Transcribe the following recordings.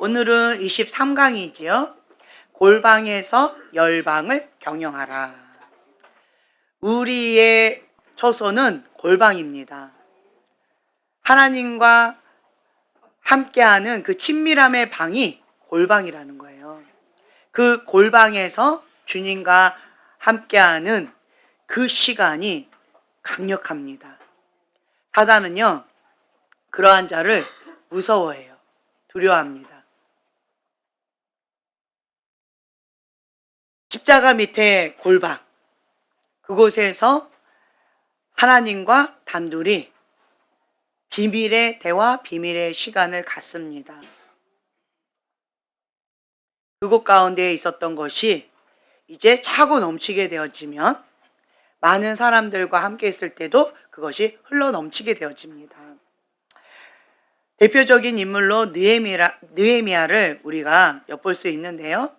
오늘은 23강이지요. 골방에서 열방을 경영하라. 우리의 처소는 골방입니다. 하나님과 함께하는 그 친밀함의 방이 골방이라는 거예요. 그 골방에서 주님과 함께하는 그 시간이 강력합니다. 사단은요, 그러한 자를 무서워해요. 두려워합니다. 십자가 밑에 골방, 그곳에서 하나님과 단둘이 비밀의 대화, 비밀의 시간을 갖습니다. 그곳 가운데 있었던 것이 이제 차고 넘치게 되어지면 많은 사람들과 함께 있을 때도 그것이 흘러 넘치게 되어집니다. 대표적인 인물로 느헤미야를 우리가 엿볼 수 있는데요.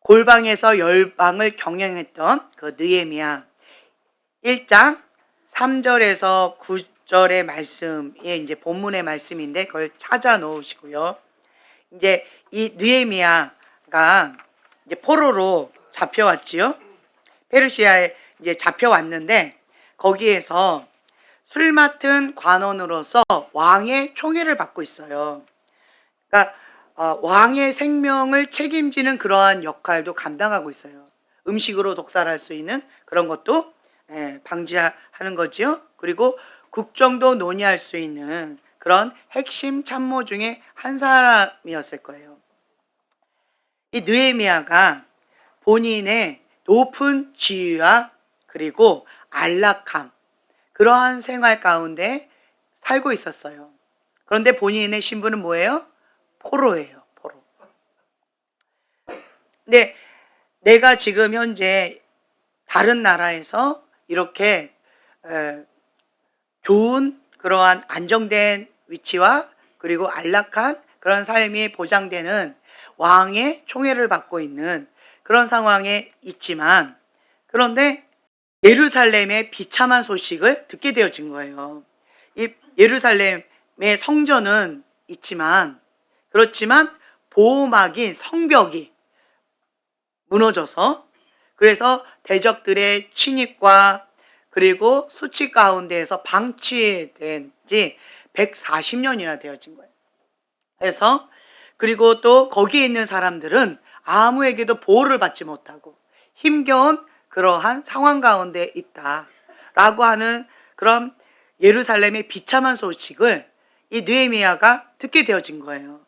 골방에서 열방을 경영했던 그 느헤미야 1장 3절에서 9절의 말씀이 이제 본문의 말씀인데 그걸 찾아 놓으시고요. 이제 이 느헤미야가 이제 포로로 잡혀왔지요. 페르시아에 이제 잡혀왔는데 거기에서 술 맡은 관원으로서 왕의 총애를 받고 있어요. 그러니까 왕의 생명을 책임지는 그러한 역할도 감당하고 있어요. 음식으로 독살할 수 있는 그런 것도 방지하는 거죠. 그리고 국정도 논의할 수 있는 그런 핵심 참모 중에 한 사람이었을 거예요. 이 느헤미야가 본인의 높은 지위와 그리고 안락함, 그러한 생활 가운데 살고 있었어요. 그런데 본인의 신분은 뭐예요? 포로예요. 포로. 근데 내가 지금 현재 다른 나라에서 이렇게 좋은 그러한 안정된 위치와 그리고 안락한 그런 삶이 보장되는 왕의 총애를 받고 있는 그런 상황에 있지만, 그런데 예루살렘의 비참한 소식을 듣게 되어진 거예요. 이 예루살렘의 성전은 있지만, 그렇지만 보호막인 성벽이 무너져서, 그래서 대적들의 침입과 그리고 수치 가운데에서 방치된 지 140년이나 되어진 거예요. 그래서 그리고 또 거기에 있는 사람들은 아무에게도 보호를 받지 못하고 힘겨운 그러한 상황 가운데 있다라고 하는 그런 예루살렘의 비참한 소식을 이 느헤미야가 듣게 되어진 거예요.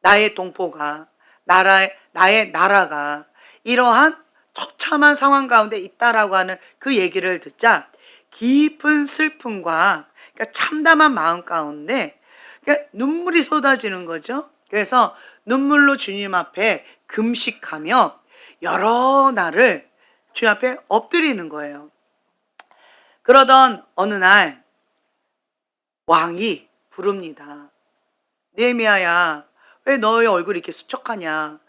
나의 동포가, 나의 나라가 이러한 처참한 상황 가운데 있다라고 하는 그 얘기를 듣자 깊은 슬픔과 그러니까 참담한 마음 가운데 그러니까 눈물이 쏟아지는 거죠. 그래서 눈물로 주님 앞에 금식하며 여러 날을 주님 앞에 엎드리는 거예요. 그러던 어느 날 왕이 부릅니다. 느헤미야야, 왜 너의 얼굴이 이렇게 수척하냐?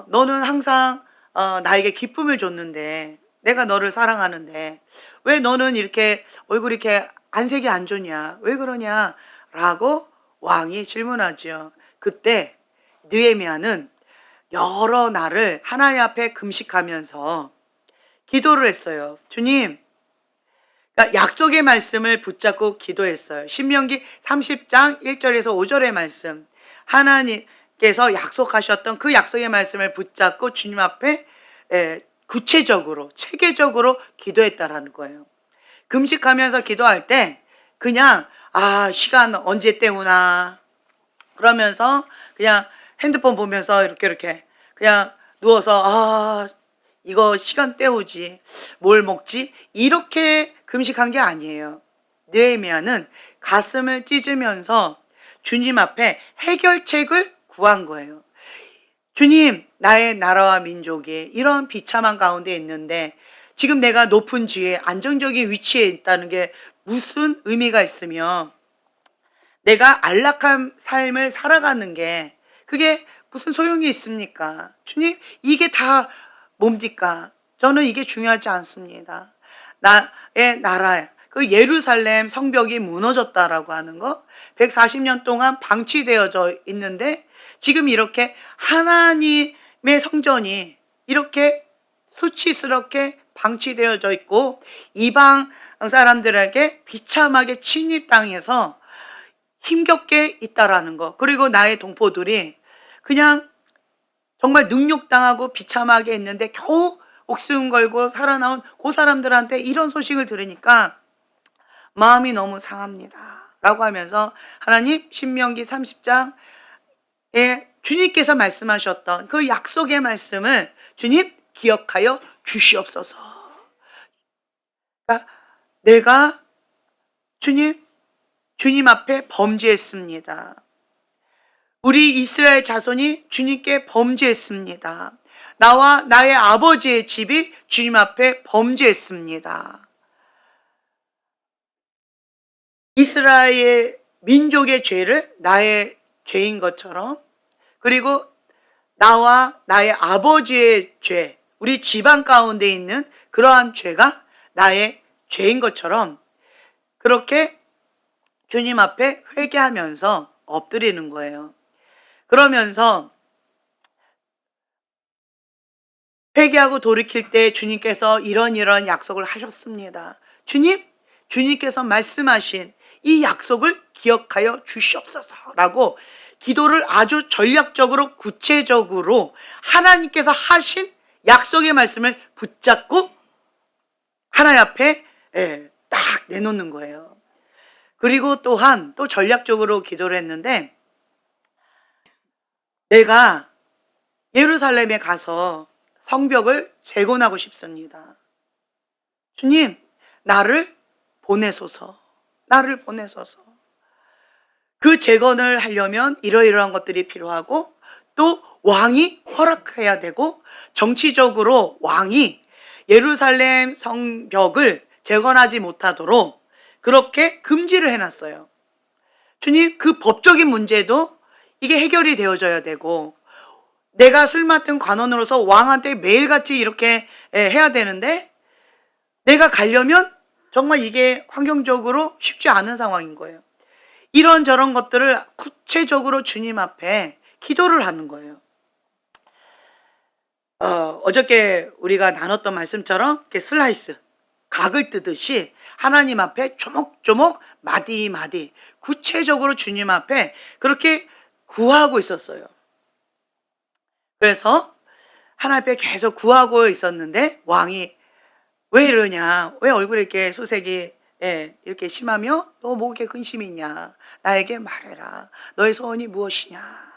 너는 항상 나에게 기쁨을 줬는데, 내가 너를 사랑하는데 왜 너는 이렇게 얼굴이 이렇게 안색이 안 좋냐? 왜 그러냐? 라고 왕이 질문하죠. 그때 느헤미야는 여러 날을 하나님 앞에 금식하면서 기도를 했어요. 주님, 그러니까 약속의 말씀을 붙잡고 기도했어요. 신명기 30장 1절에서 5절의 말씀, 하나님께서 약속하셨던 그 약속의 말씀을 붙잡고 주님 앞에 구체적으로 체계적으로 기도했다라는 거예요. 금식하면서 기도할 때 그냥 시간 언제 때우나 그러면서 그냥 핸드폰 보면서 이렇게 그냥 누워서 이거 시간 때우지, 뭘 먹지, 이렇게 금식한 게 아니에요. 느헤미야는 가슴을 찢으면서 주님 앞에 해결책을 구한 거예요. 주님, 나의 나라와 민족이 이런 비참한 가운데 있는데 지금 내가 높은 지위에 안정적인 위치에 있다는 게 무슨 의미가 있으며, 내가 안락한 삶을 살아가는 게 그게 무슨 소용이 있습니까? 주님, 이게 다 뭡니까? 저는 이게 중요하지 않습니다. 나의 나라, 그 예루살렘 성벽이 무너졌다라고 하는 거, 140년 동안 방치되어져 있는데 지금 이렇게 하나님의 성전이 이렇게 수치스럽게 방치되어져 있고 이방 사람들에게 비참하게 침입당해서 힘겹게 있다라는 거, 그리고 나의 동포들이 그냥 정말 능욕당하고 비참하게 있는데 겨우 목숨 걸고 살아나온 그 사람들한테 이런 소식을 들으니까 마음이 너무 상합니다 라고 하면서 하나님 신명기 30장에 주님께서 말씀하셨던 그 약속의 말씀을 주님 기억하여 주시옵소서. 그러니까 내가 주님 앞에 범죄했습니다. 우리 이스라엘 자손이 주님께 범죄했습니다. 나와 나의 아버지의 집이 주님 앞에 범죄했습니다. 이스라엘 민족의 죄를 나의 죄인 것처럼, 그리고 나와 나의 아버지의 죄, 우리 집안 가운데 있는 그러한 죄가 나의 죄인 것처럼 그렇게 주님 앞에 회개하면서 엎드리는 거예요. 그러면서 회개하고 돌이킬 때 주님께서 이런 약속을 하셨습니다. 주님께서 말씀하신 이 약속을 기억하여 주시옵소서라고 기도를 아주 전략적으로 구체적으로 하나님께서 하신 약속의 말씀을 붙잡고 하나님 앞에 딱 내놓는 거예요. 그리고 또한 또 전략적으로 기도를 했는데, 내가 예루살렘에 가서 성벽을 재건하고 싶습니다. 주님, 나를 보내소서. 나를 보내소서. 그 재건을 하려면 이러이러한 것들이 필요하고 또 왕이 허락해야 되고, 정치적으로 왕이 예루살렘 성벽을 재건하지 못하도록 그렇게 금지를 해놨어요. 주님, 그 법적인 문제도 이게 해결이 되어져야 되고, 내가 술 맡은 관원으로서 왕한테 매일같이 이렇게 해야 되는데 내가 가려면 정말 이게 환경적으로 쉽지 않은 상황인 거예요. 이런저런 것들을 구체적으로 주님 앞에 기도를 하는 거예요. 어저께 우리가 나눴던 말씀처럼 이렇게 슬라이스, 각을 뜨듯이 하나님 앞에 조목조목 마디마디 구체적으로 주님 앞에 그렇게 구하고 있었어요. 그래서 하나님 앞에 계속 구하고 있었는데 왕이 왜 이러냐, 왜 얼굴에 이렇게 수색이 이렇게 심하며 너 뭐 이렇게 근심이 있냐, 나에게 말해라, 너의 소원이 무엇이냐.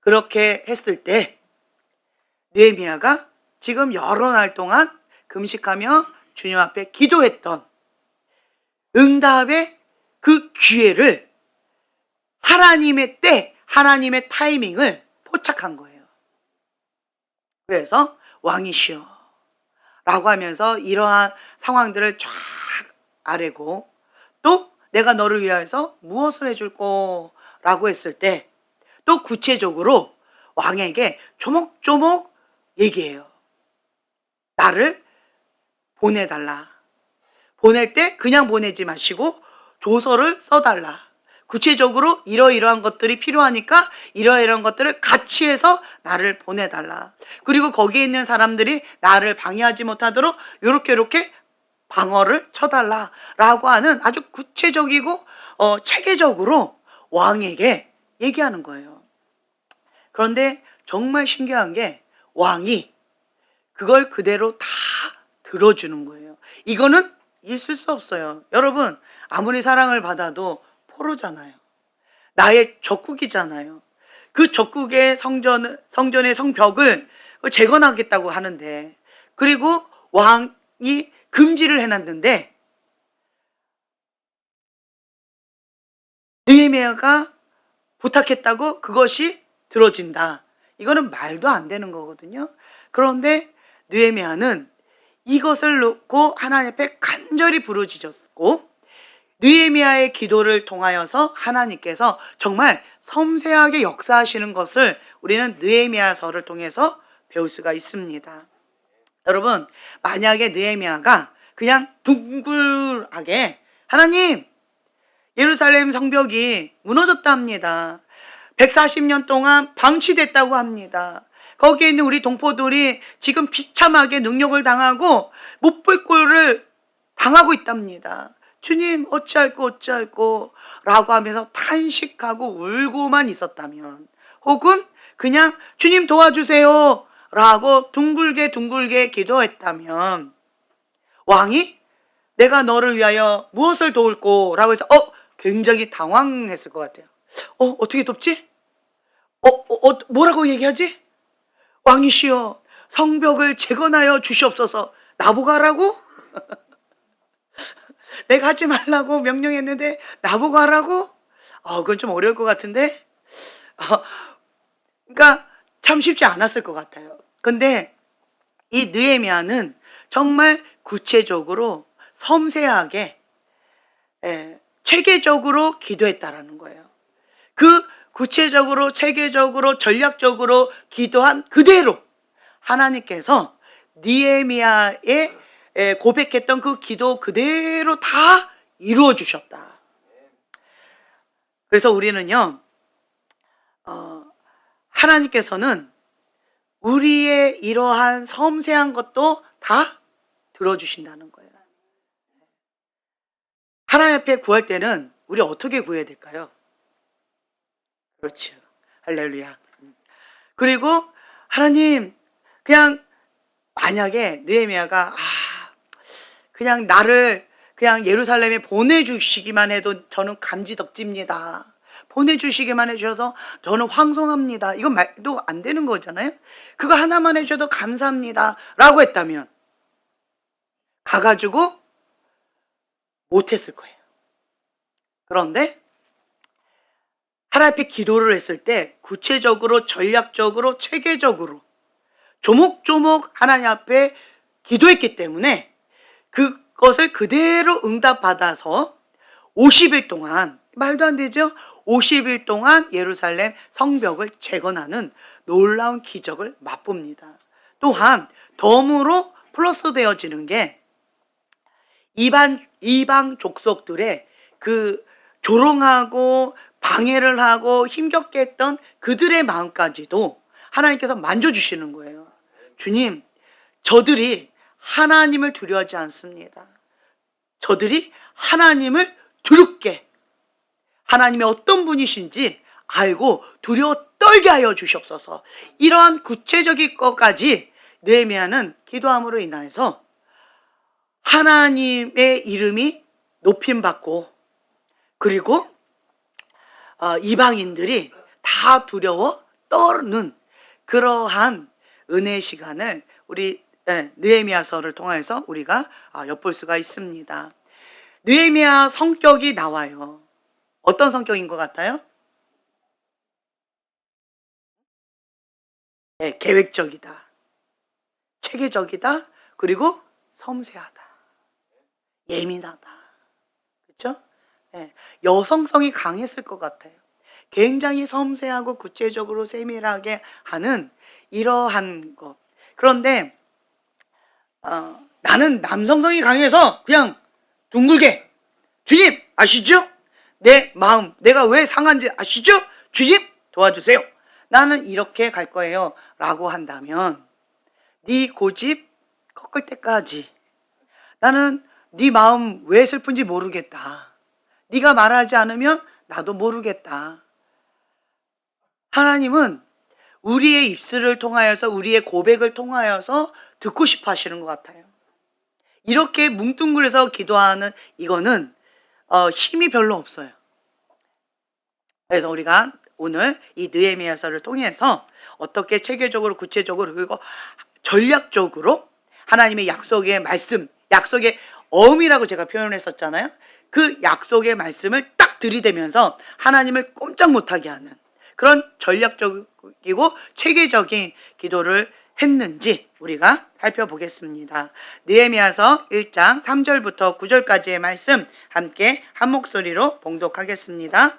그렇게 했을 때 느헤미야가 지금 여러 날 동안 금식하며 주님 앞에 기도했던 응답의 그 기회를, 하나님의 때, 하나님의 타이밍을 포착한 거예요. 그래서 왕이시여 라고 하면서 이러한 상황들을 쫙 아뢰고, 또 내가 너를 위하여서 무엇을 해줄 거라고 했을 때 또 구체적으로 왕에게 조목조목 얘기해요. 나를 보내달라. 보낼 때 그냥 보내지 마시고 조서를 써달라. 구체적으로 이러이러한 것들이 필요하니까 이러이러한 것들을 같이 해서 나를 보내달라. 그리고 거기에 있는 사람들이 나를 방해하지 못하도록 이렇게 방어를 쳐달라라고 하는 아주 구체적이고 체계적으로 왕에게 얘기하는 거예요. 그런데 정말 신기한 게 왕이 그걸 그대로 다 들어주는 거예요. 이거는 있을 수 없어요. 여러분, 아무리 사랑을 받아도 포로잖아요. 나의 적국이잖아요. 그 적국의 성전의 성벽을 재건하겠다고 하는데, 그리고 왕이 금지를 해놨는데 느헤미야가 부탁했다고 그것이 들어진다. 이거는 말도 안 되는 거거든요. 그런데 느헤미야는 이것을 놓고 하나님 앞에 간절히 부르짖었고, 느헤미야의 기도를 통하여서 하나님께서 정말 섬세하게 역사하시는 것을 우리는 느헤미야서를 통해서 배울 수가 있습니다. 여러분, 만약에 느헤미야가 그냥 둥글하게 하나님, 예루살렘 성벽이 무너졌다 합니다. 140년 동안 방치됐다고 합니다. 거기에 있는 우리 동포들이 지금 비참하게 능욕을 당하고 못 볼 꼴을 당하고 있답니다. 주님 어찌할꼬 라고 하면서 탄식하고 울고만 있었다면, 혹은 그냥 주님 도와주세요 라고 둥글게 기도했다면, 왕이 내가 너를 위하여 무엇을 도울꼬 라고 해서 굉장히 당황했을 것 같아요. 어떻게 돕지? 뭐라고 얘기하지? 왕이시여, 성벽을 재건하여 주시옵소서. 나보고 하라고? 내가 하지 말라고 명령했는데 나보고 하라고? 그건 좀 어려울 것 같은데? 그러니까 참 쉽지 않았을 것 같아요. 근데 이 느헤미야는 정말 구체적으로 섬세하게, 체계적으로 기도했다라는 거예요. 그 구체적으로, 체계적으로, 전략적으로 기도한 그대로 하나님께서 느헤미야의 고백했던 그 기도 그대로 다 이루어 주셨다. 그래서 우리는요, 하나님께서는 우리의 이러한 섬세한 것도 다 들어주신다는 거예요. 하나님 앞에 구할 때는 우리 어떻게 구해야 될까요? 그렇죠. 할렐루야. 그리고 하나님, 그냥 만약에 느헤미야가 그냥 나를 그냥 예루살렘에 보내주시기만 해도 저는 감지덕지입니다. 보내주시기만 해주셔서 저는 황송합니다. 이건 말도 안 되는 거잖아요. 그거 하나만 해주셔도 감사합니다 라고 했다면 가가지고 못했을 거예요. 그런데 하나님 앞에 기도를 했을 때 구체적으로, 전략적으로, 체계적으로 조목조목 하나님 앞에 기도했기 때문에 그것을 그대로 응답받아서 50일 동안, 말도 안 되죠? 50일 동안 예루살렘 성벽을 재건하는 놀라운 기적을 맛봅니다. 또한 덤으로 플러스 되어지는 게 이방 족속들의 그 조롱하고 방해를 하고 힘겹게 했던 그들의 마음까지도 하나님께서 만져주시는 거예요. 주님, 저들이 하나님을 두려워하지 않습니다. 저들이 하나님을 두렵게, 하나님의 어떤 분이신지 알고 두려워 떨게 하여 주시옵소서. 이러한 구체적인 것까지 느헤미야는 기도함으로 인해서 하나님의 이름이 높임받고, 그리고 이방인들이 다 두려워 떠는 그러한 은혜의 시간을 우리 느헤미야서를 통해서 우리가 엿볼 수가 있습니다. 느헤미야 성격이 나와요. 어떤 성격인 것 같아요? 계획적이다, 체계적이다, 그리고 섬세하다, 예민하다. 그렇죠? 여성성이 강했을 것 같아요. 굉장히 섬세하고 구체적으로 세밀하게 하는 이러한 것. 그런데 나는 남성성이 강해서 그냥 둥글게, 주님 아시죠? 내 마음, 내가 왜 상한지 아시죠? 주님 도와주세요. 나는 이렇게 갈 거예요 라고 한다면 네 고집 꺾을 때까지 나는 네 마음 왜 슬픈지 모르겠다. 네가 말하지 않으면 나도 모르겠다. 하나님은 우리의 입술을 통하여서, 우리의 고백을 통하여서 듣고 싶어 하시는 것 같아요. 이렇게 뭉뚱그려서 기도하는 이거는 힘이 별로 없어요. 그래서 우리가 오늘 이 느헤미야서를 통해서 어떻게 체계적으로, 구체적으로, 그리고 전략적으로 하나님의 약속의 말씀, 약속의 어음이라고 제가 표현했었잖아요. 그 약속의 말씀을 딱 들이대면서 하나님을 꼼짝 못하게 하는 그런 전략적이고 체계적인 기도를 했는지 우리가 살펴보겠습니다. 느헤미야서 1장 3절부터 9절까지의 말씀 함께 한 목소리로 봉독하겠습니다.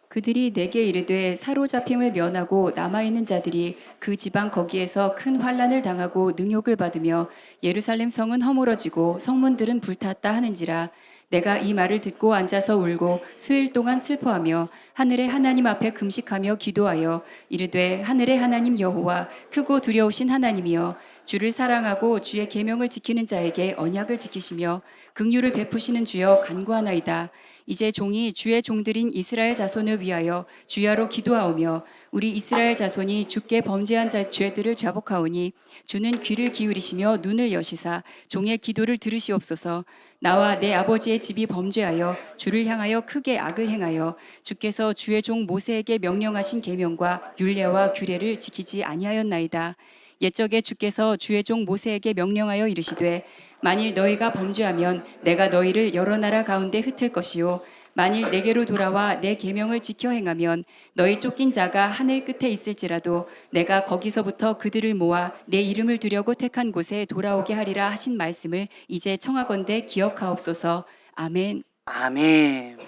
그들이 내게 이르되 사로잡힘을 면하고 남아있는 자들이 그 지방 거기에서 큰 환난을 당하고 능욕을 받으며 예루살렘 성은 허물어지고 성문들은 불탔다 하는지라. 내가 이 말을 듣고 앉아서 울고 수일 동안 슬퍼하며 하늘의 하나님 앞에 금식하며 기도하여 이르되 하늘의 하나님 여호와 크고 두려우신 하나님이여 주를 사랑하고 주의 계명을 지키는 자에게 언약을 지키시며 긍휼을 베푸시는 주여 간구하나이다. 이제 종이 주의 종들인 이스라엘 자손을 위하여 주야로 기도하오며 우리 이스라엘 자손이 주께 범죄한 자 죄들을 자복하오니 주는 귀를 기울이시며 눈을 여시사 종의 기도를 들으시옵소서. 나와 내 아버지의 집이 범죄하여 주를 향하여 크게 악을 행하여 주께서 주의 종 모세에게 명령하신 계명과 율례와 규례를 지키지 아니하였나이다. 옛적에 주께서 주의 종 모세에게 명령하여 이르시되 만일 너희가 범죄하면 내가 너희를 여러 나라 가운데 흩을 것이요 만일 내게로 돌아와 내 계명을 지켜 행하면 너희 쫓긴 자가 하늘 끝에 있을지라도 내가 거기서부터 그들을 모아 내 이름을 두려고 택한 곳에 돌아오게 하리라 하신 말씀을 이제 청하건대 기억하옵소서. 아멘. 아멘.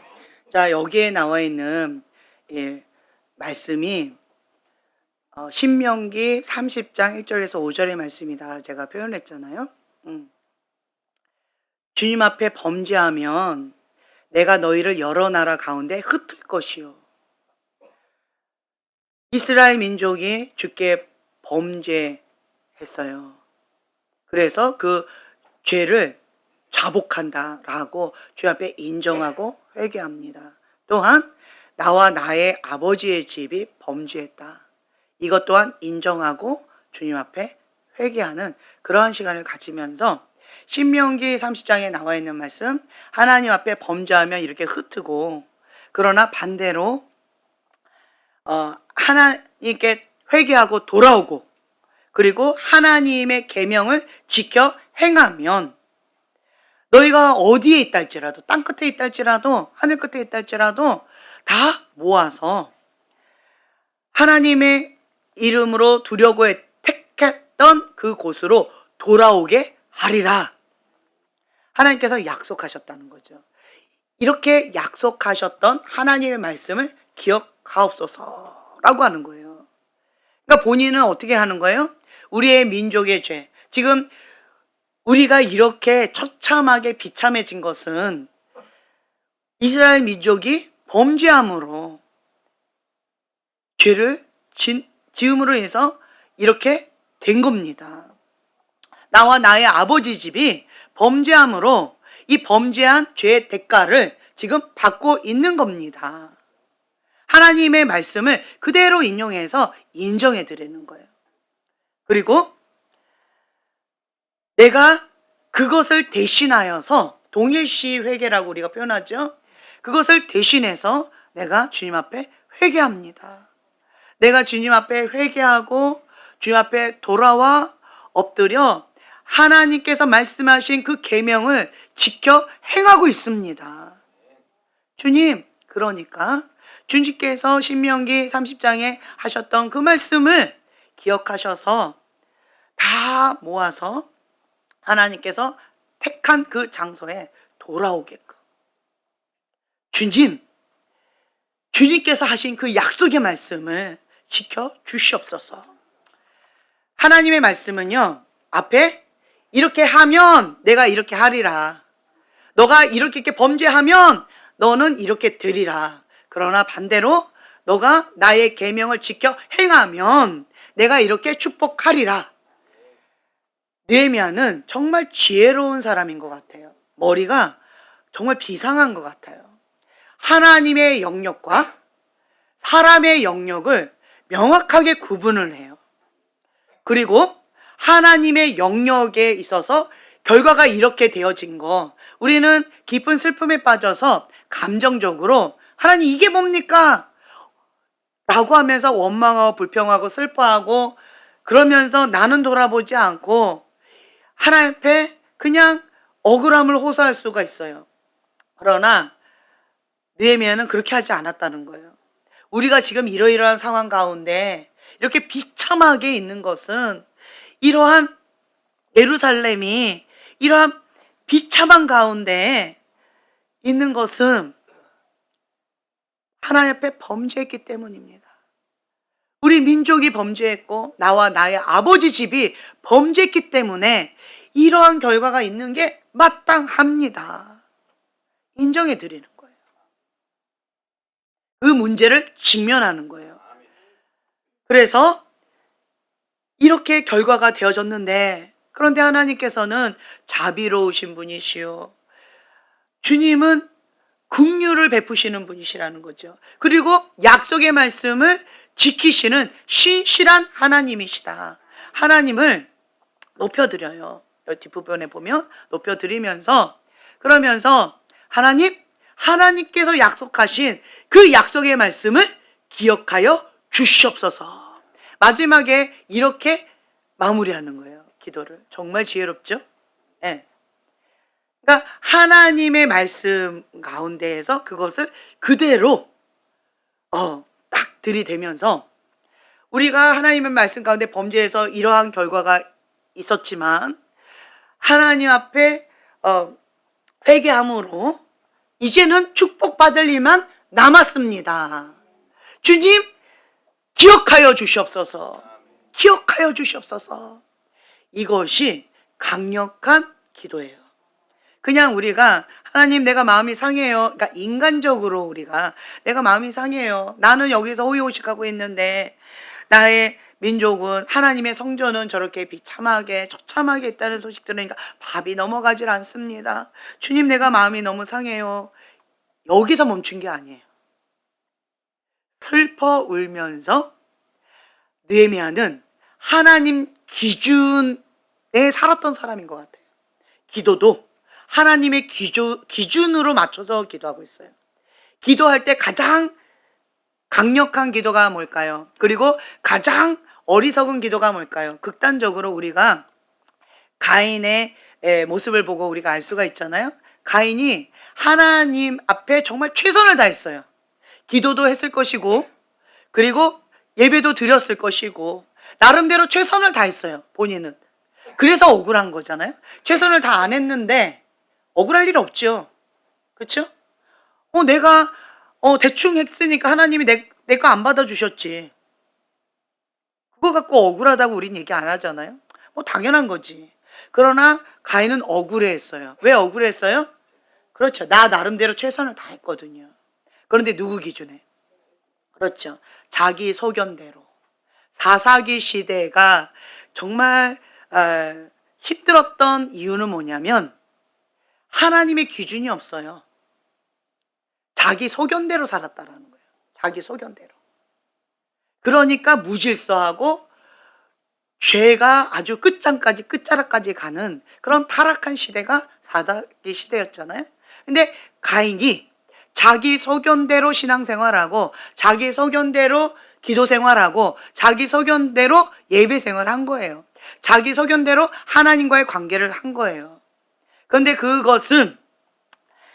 자, 여기에 나와 있는 말씀이 신명기 30장 1절에서 5절의 말씀이다. 제가 표현했잖아요. 주님 앞에 범죄하면 내가 너희를 여러 나라 가운데 흩을 것이요. 이스라엘 민족이 주께 범죄했어요. 그래서 그 죄를 자복한다라고 주님 앞에 인정하고 회개합니다. 또한 나와 나의 아버지의 집이 범죄했다. 이것 또한 인정하고 주님 앞에 회개하는 그러한 시간을 가지면서 신명기 30장에 나와 있는 말씀, 하나님 앞에 범죄하면 이렇게 흩트고, 그러나 반대로 하나님께 회개하고 돌아오고, 그리고 하나님의 계명을 지켜 행하면 너희가 어디에 있다 할지라도, 땅 끝에 있다 할지라도, 하늘 끝에 있다 할지라도 다 모아서 하나님의 이름으로 두려고 택했던 그 곳으로 돌아오게 하리라. 하나님께서 약속하셨다는 거죠. 이렇게 약속하셨던 하나님의 말씀을 기억하옵소서라고 하는 거예요. 그러니까 본인은 어떻게 하는 거예요? 우리의 민족의 죄. 지금 우리가 이렇게 처참하게 비참해진 것은 이스라엘 민족이 범죄함으로 죄를 지음으로 해서 이렇게 된 겁니다. 나와 나의 아버지 집이 범죄함으로 이 범죄한 죄의 대가를 지금 받고 있는 겁니다. 하나님의 말씀을 그대로 인용해서 인정해 드리는 거예요. 그리고 내가 그것을 대신하여서 동일시 회개라고 우리가 표현하죠. 그것을 대신해서 내가 주님 앞에 회개합니다. 내가 주님 앞에 회개하고 주님 앞에 돌아와 엎드려 하나님께서 말씀하신 그 계명을 지켜 행하고 있습니다. 주님, 그러니까 주님께서 신명기 30장에 하셨던 그 말씀을 기억하셔서 다 모아서 하나님께서 택한 그 장소에 돌아오게끔. 주님께서 하신 그 약속의 말씀을 지켜 주시옵소서. 하나님의 말씀은요, 앞에 이렇게 하면 내가 이렇게 하리라. 너가 이렇게 범죄하면 너는 이렇게 되리라. 그러나 반대로 너가 나의 계명을 지켜 행하면 내가 이렇게 축복하리라. 느헤미야는 정말 지혜로운 사람인 것 같아요. 머리가 정말 비상한 것 같아요. 하나님의 영역과 사람의 영역을 명확하게 구분을 해요. 그리고 하나님의 영역에 있어서 결과가 이렇게 되어진 거, 우리는 깊은 슬픔에 빠져서 감정적으로 하나님 이게 뭡니까? 라고 하면서 원망하고 불평하고 슬퍼하고 그러면서 나는 돌아보지 않고 하나님 앞에 그냥 억울함을 호소할 수가 있어요. 그러나 느헤미야는 그렇게 하지 않았다는 거예요. 우리가 지금 이러이러한 상황 가운데 이렇게 비참하게 있는 것은 이러한 예루살렘이 이러한 비참한 가운데 있는 것은 하나님 앞에 범죄했기 때문입니다. 우리 민족이 범죄했고 나와 나의 아버지 집이 범죄했기 때문에 이러한 결과가 있는 게 마땅합니다. 인정해 드리는 거예요. 그 문제를 직면하는 거예요. 그래서 이렇게 결과가 되어졌는데, 그런데 하나님께서는 자비로우신 분이시요, 주님은 긍휼을 베푸시는 분이시라는 거죠. 그리고 약속의 말씀을 지키시는 신실한 하나님이시다. 하나님을 높여드려요. 여기 뒷부분에 보면 높여드리면서, 그러면서 하나님께서 약속하신 그 약속의 말씀을 기억하여 주시옵소서. 마지막에 이렇게 마무리하는 거예요. 기도를. 정말 지혜롭죠? 네. 그러니까 하나님의 말씀 가운데에서 그것을 그대로 딱 들이대면서, 우리가 하나님의 말씀 가운데 범죄해서 이러한 결과가 있었지만 하나님 앞에 회개함으로 이제는 축복받을 일만 남았습니다. 주님 기억하여 주시옵소서. 기억하여 주시옵소서. 이것이 강력한 기도예요. 그냥 우리가 하나님 내가 마음이 상해요. 그러니까 인간적으로 우리가 내가 마음이 상해요. 나는 여기서 호의호식하고 있는데 나의 민족은, 하나님의 성전은 저렇게 비참하게 처참하게 있다는 소식 들으니까 밥이 넘어가질 않습니다. 주님 내가 마음이 너무 상해요. 여기서 멈춘 게 아니에요. 슬퍼 울면서 느헤미야는 하나님 기준에 살았던 사람인 것 같아요. 기도도 하나님의 기준으로 맞춰서 기도하고 있어요. 기도할 때 가장 강력한 기도가 뭘까요? 그리고 가장 어리석은 기도가 뭘까요? 극단적으로 우리가 가인의 모습을 보고 우리가 알 수가 있잖아요. 가인이 하나님 앞에 정말 최선을 다했어요. 기도도 했을 것이고, 그리고 예배도 드렸을 것이고, 나름대로 최선을 다했어요. 본인은. 그래서 억울한 거잖아요. 최선을 다 안 했는데 억울할 일 없죠. 그렇죠? 내가 대충 했으니까 하나님이 내 거 안 받아주셨지. 그거 갖고 억울하다고 우린 얘기 안 하잖아요. 당연한 거지. 그러나 가인은 억울해했어요. 왜 억울했어요? 그렇죠. 나 나름대로 최선을 다했거든요. 그런데 누구 기준에? 그렇죠. 자기 소견대로. 사사기 시대가 정말 힘들었던 이유는 뭐냐면 하나님의 기준이 없어요. 자기 소견대로 살았다라는 거예요. 자기 소견대로. 그러니까 무질서하고 죄가 아주 끝자락까지 가는 그런 타락한 시대가 사사기 시대였잖아요. 근데 가인이 자기 소견대로 신앙생활하고 자기 소견대로 기도생활하고 자기 소견대로 예배생활한 거예요. 자기 소견대로 하나님과의 관계를 한 거예요. 그런데 그것은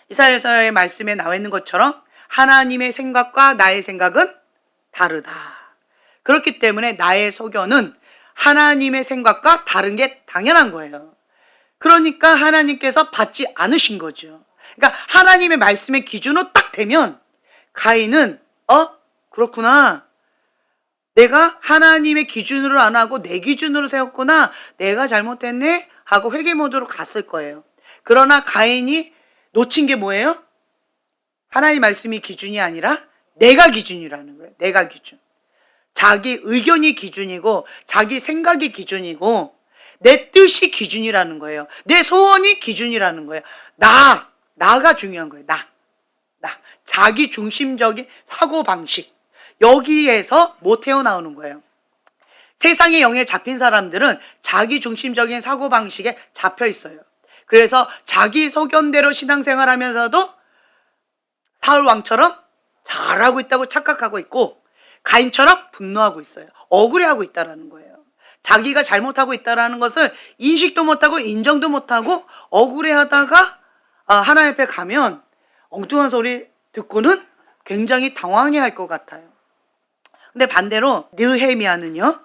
이사야서의 말씀에 나와 있는 것처럼 하나님의 생각과 나의 생각은 다르다. 그렇기 때문에 나의 소견은 하나님의 생각과 다른 게 당연한 거예요. 그러니까 하나님께서 받지 않으신 거죠. 그러니까 하나님의 말씀의 기준으로 딱 되면 가인은 그렇구나. 내가 하나님의 기준으로 안 하고 내 기준으로 세웠구나. 내가 잘못했네 하고 회개 모드로 갔을 거예요. 그러나 가인이 놓친 게 뭐예요? 하나님 말씀이 기준이 아니라 내가 기준이라는 거예요. 내가 기준. 자기 의견이 기준이고 자기 생각이 기준이고 내 뜻이 기준이라는 거예요. 내 소원이 기준이라는 거예요. 나가 중요한 거예요. 나. 자기 중심적인 사고방식. 여기에서 못 헤어나오는 거예요. 세상의 영에 잡힌 사람들은 자기 중심적인 사고방식에 잡혀 있어요. 그래서 자기 소견대로 신앙생활 하면서도 사울 왕처럼 잘하고 있다고 착각하고 있고 가인처럼 분노하고 있어요. 억울해하고 있다는 거예요. 자기가 잘못하고 있다는 것을 인식도 못하고 인정도 못하고 억울해하다가 하나님 앞에 가면 엉뚱한 소리 듣고는 굉장히 당황해할 것 같아요. 근데 반대로 느헤미야는요,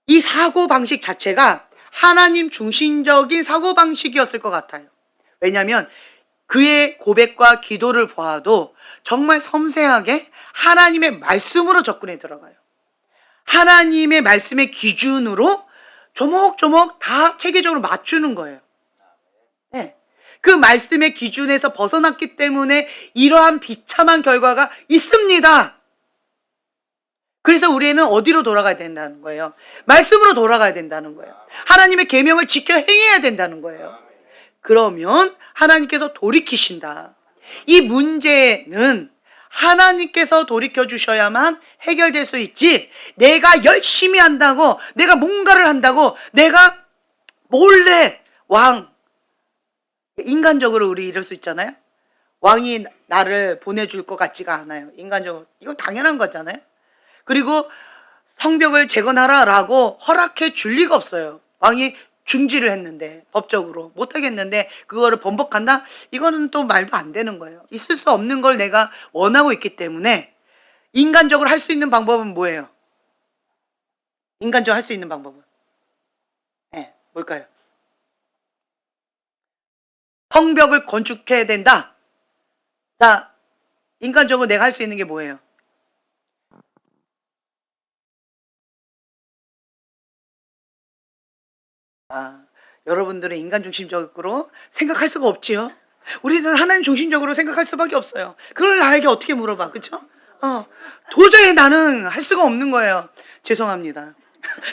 이 사고방식 자체가 하나님 중심적인 사고방식이었을 것 같아요. 왜냐하면 그의 고백과 기도를 보아도 정말 섬세하게 하나님의 말씀으로 접근해 들어가요. 하나님의 말씀의 기준으로 조목조목 다 체계적으로 맞추는 거예요. 네. 그 말씀의 기준에서 벗어났기 때문에 이러한 비참한 결과가 있습니다. 그래서 우리는 어디로 돌아가야 된다는 거예요? 말씀으로 돌아가야 된다는 거예요. 하나님의 계명을 지켜 행해야 된다는 거예요. 그러면 하나님께서 돌이키신다. 이 문제는 하나님께서 돌이켜 주셔야만 해결될 수 있지, 내가 열심히 한다고, 내가 뭔가를 한다고, 내가 몰래 인간적으로 우리 이럴 수 있잖아요. 왕이 나를 보내줄 것 같지가 않아요. 인간적으로. 이건 당연한 거잖아요. 그리고 성벽을 재건하라라고 허락해 줄 리가 없어요. 왕이 중지를 했는데, 법적으로 못하겠는데 그거를 번복한다? 이거는 또 말도 안 되는 거예요. 있을 수 없는 걸 내가 원하고 있기 때문에 인간적으로 할 수 있는 방법은 뭐예요? 인간적으로 할 수 있는 방법은 뭘까요? 성벽을 건축해야 된다. 자, 인간적으로 내가 할 수 있는 게 뭐예요? 여러분들은 인간 중심적으로 생각할 수가 없지요. 우리는 하나님 중심적으로 생각할 수밖에 없어요. 그걸 나에게 어떻게 물어봐, 그렇죠? 도저히 나는 할 수가 없는 거예요. 죄송합니다.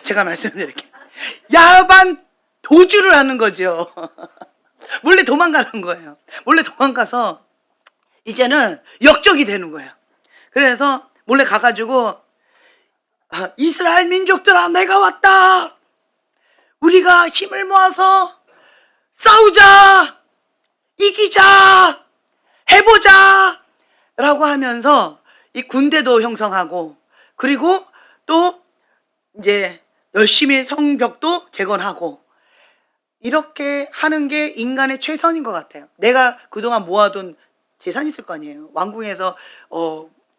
제가 말씀드릴게요. 야반 도주를 하는 거죠. 몰래 도망가는 거예요. 몰래 도망가서 이제는 역적이 되는 거예요. 그래서 몰래 가가지고 이스라엘 민족들아, 내가 왔다. 우리가 힘을 모아서 싸우자, 이기자, 해보자 라고 하면서 이 군대도 형성하고, 그리고 또 이제 열심히 성벽도 재건하고, 이렇게 하는 게 인간의 최선인 것 같아요. 내가 그동안 모아둔 재산이 있을 거 아니에요. 왕궁에서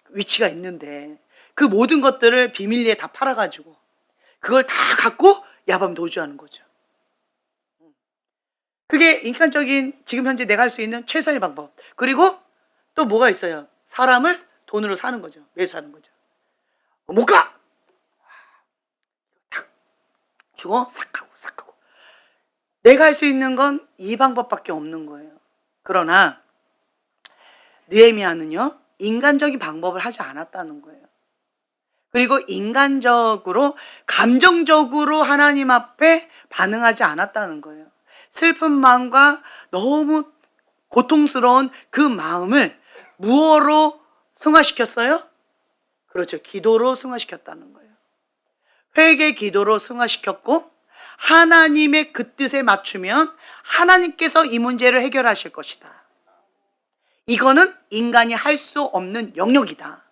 위치가 있는데 그 모든 것들을 비밀리에 다 팔아가지고 그걸 다 갖고 야밤 도주하는 거죠. 그게 인간적인 지금 현재 내가 할 수 있는 최선의 방법. 그리고 또 뭐가 있어요? 사람을 돈으로 사는 거죠. 매수하는 거죠. 못 가! 탁 주고 싹 하고 내가 할 수 있는 건 이 방법밖에 없는 거예요. 그러나 느헤미야는요, 인간적인 방법을 하지 않았다는 거예요. 그리고 인간적으로, 감정적으로 하나님 앞에 반응하지 않았다는 거예요. 슬픈 마음과 너무 고통스러운 그 마음을 무엇으로 승화시켰어요? 그렇죠. 기도로 승화시켰다는 거예요. 회개 기도로 승화시켰고, 하나님의 그 뜻에 맞추면 하나님께서 이 문제를 해결하실 것이다. 이거는 인간이 할 수 없는 영역이다.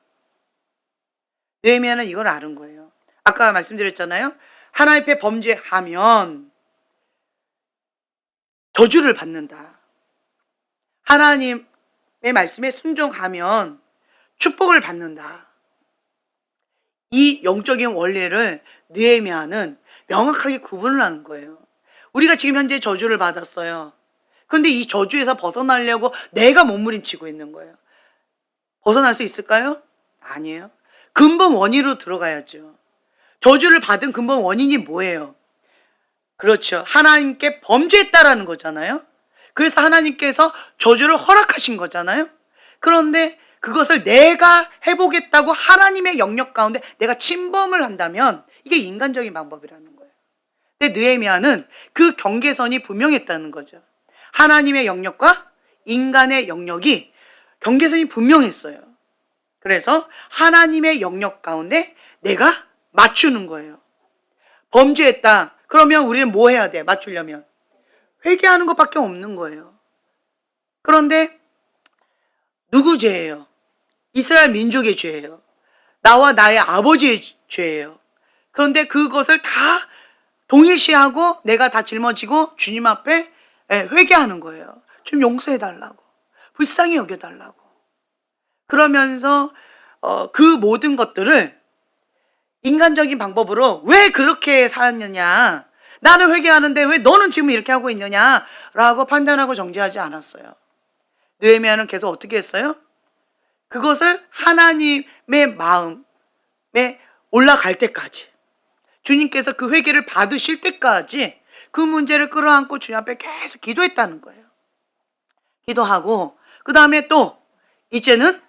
느헤미야는 이걸 아는 거예요. 아까 말씀드렸잖아요. 하나님 앞에 범죄하면 저주를 받는다. 하나님의 말씀에 순종하면 축복을 받는다. 이 영적인 원리를 느헤미야는 명확하게 구분을 하는 거예요. 우리가 지금 현재 저주를 받았어요. 그런데 이 저주에서 벗어나려고 내가 몸부림치고 있는 거예요. 벗어날 수 있을까요? 아니에요. 근본 원인으로 들어가야죠. 저주를 받은 근본 원인이 뭐예요? 그렇죠. 하나님께 범죄했다라는 거잖아요. 그래서 하나님께서 저주를 허락하신 거잖아요. 그런데 그것을 내가 해보겠다고 하나님의 영역 가운데 내가 침범을 한다면 이게 인간적인 방법이라는 거예요. 근데 느헤미야는 그 경계선이 분명했다는 거죠. 하나님의 영역과 인간의 영역이 경계선이 분명했어요. 그래서 하나님의 영역 가운데 내가 맞추는 거예요. 범죄했다. 그러면 우리는 뭐 해야 돼? 맞추려면 회개하는 것밖에 없는 거예요. 그런데 누구 죄예요? 이스라엘 민족의 죄예요. 나와 나의 아버지의 죄예요. 그런데 그것을 다 동일시하고 내가 다 짊어지고 주님 앞에 회개하는 거예요. 좀 용서해달라고, 불쌍히 여겨달라고. 그러면서 그 모든 것들을 인간적인 방법으로 왜 그렇게 살았느냐, 나는 회개하는데 왜 너는 지금 이렇게 하고 있느냐라고 판단하고 정죄하지 않았어요. 느헤미야는 계속 어떻게 했어요? 그것을 하나님의 마음에 올라갈 때까지, 주님께서 그 회개를 받으실 때까지 그 문제를 끌어안고 주님 앞에 계속 기도했다는 거예요. 기도하고 그 다음에 또 이제는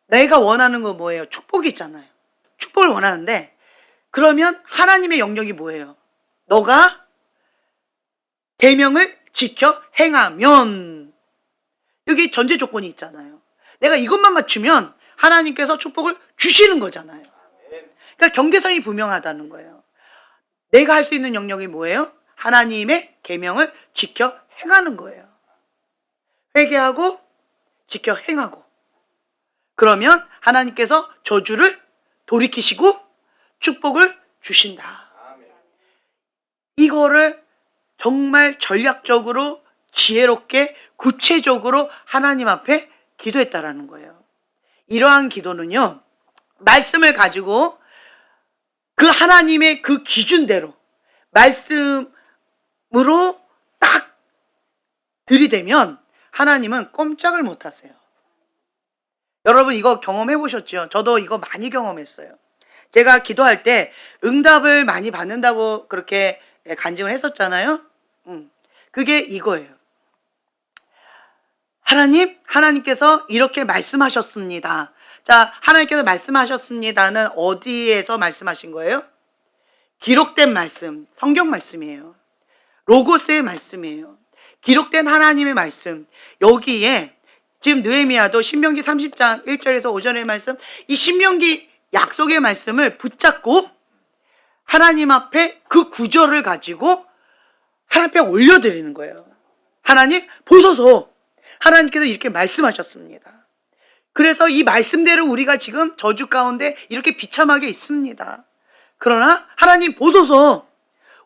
내가 원하는 거 뭐예요? 축복이 있잖아요. 축복을 원하는데, 그러면 하나님의 영역이 뭐예요? 너가 계명을 지켜 행하면, 여기 전제 조건이 있잖아요. 내가 이것만 맞추면 하나님께서 축복을 주시는 거잖아요. 그러니까 경계선이 분명하다는 거예요. 내가 할 수 있는 영역이 뭐예요? 하나님의 계명을 지켜 행하는 거예요. 회개하고 지켜 행하고, 그러면 하나님께서 저주를 돌이키시고 축복을 주신다. 이거를 정말 전략적으로 지혜롭게 구체적으로 하나님 앞에 기도했다라는 거예요. 이러한 기도는요, 말씀을 가지고 그 하나님의 그 기준대로 말씀으로 딱 들이대면 하나님은 꼼짝을 못 하세요. 여러분 이거 경험해 보셨죠? 저도 이거 많이 경험했어요. 제가 기도할 때 응답을 많이 받는다고 그렇게 간증을 했었잖아요. 그게 이거예요. 하나님께서 이렇게 말씀하셨습니다. 자, 하나님께서 말씀하셨습니다는 어디에서 말씀하신 거예요? 기록된 말씀, 성경 말씀이에요. 로고스의 말씀이에요. 기록된 하나님의 말씀. 여기에 지금 느헤미야도 신명기 30장 1절에서 5절의 말씀, 이 신명기 약속의 말씀을 붙잡고 하나님 앞에 그 구절을 가지고 하나님 앞에 올려드리는 거예요. 하나님 보소서, 하나님께서 이렇게 말씀하셨습니다. 그래서 이 말씀대로 우리가 지금 저주 가운데 이렇게 비참하게 있습니다. 그러나 하나님 보소서,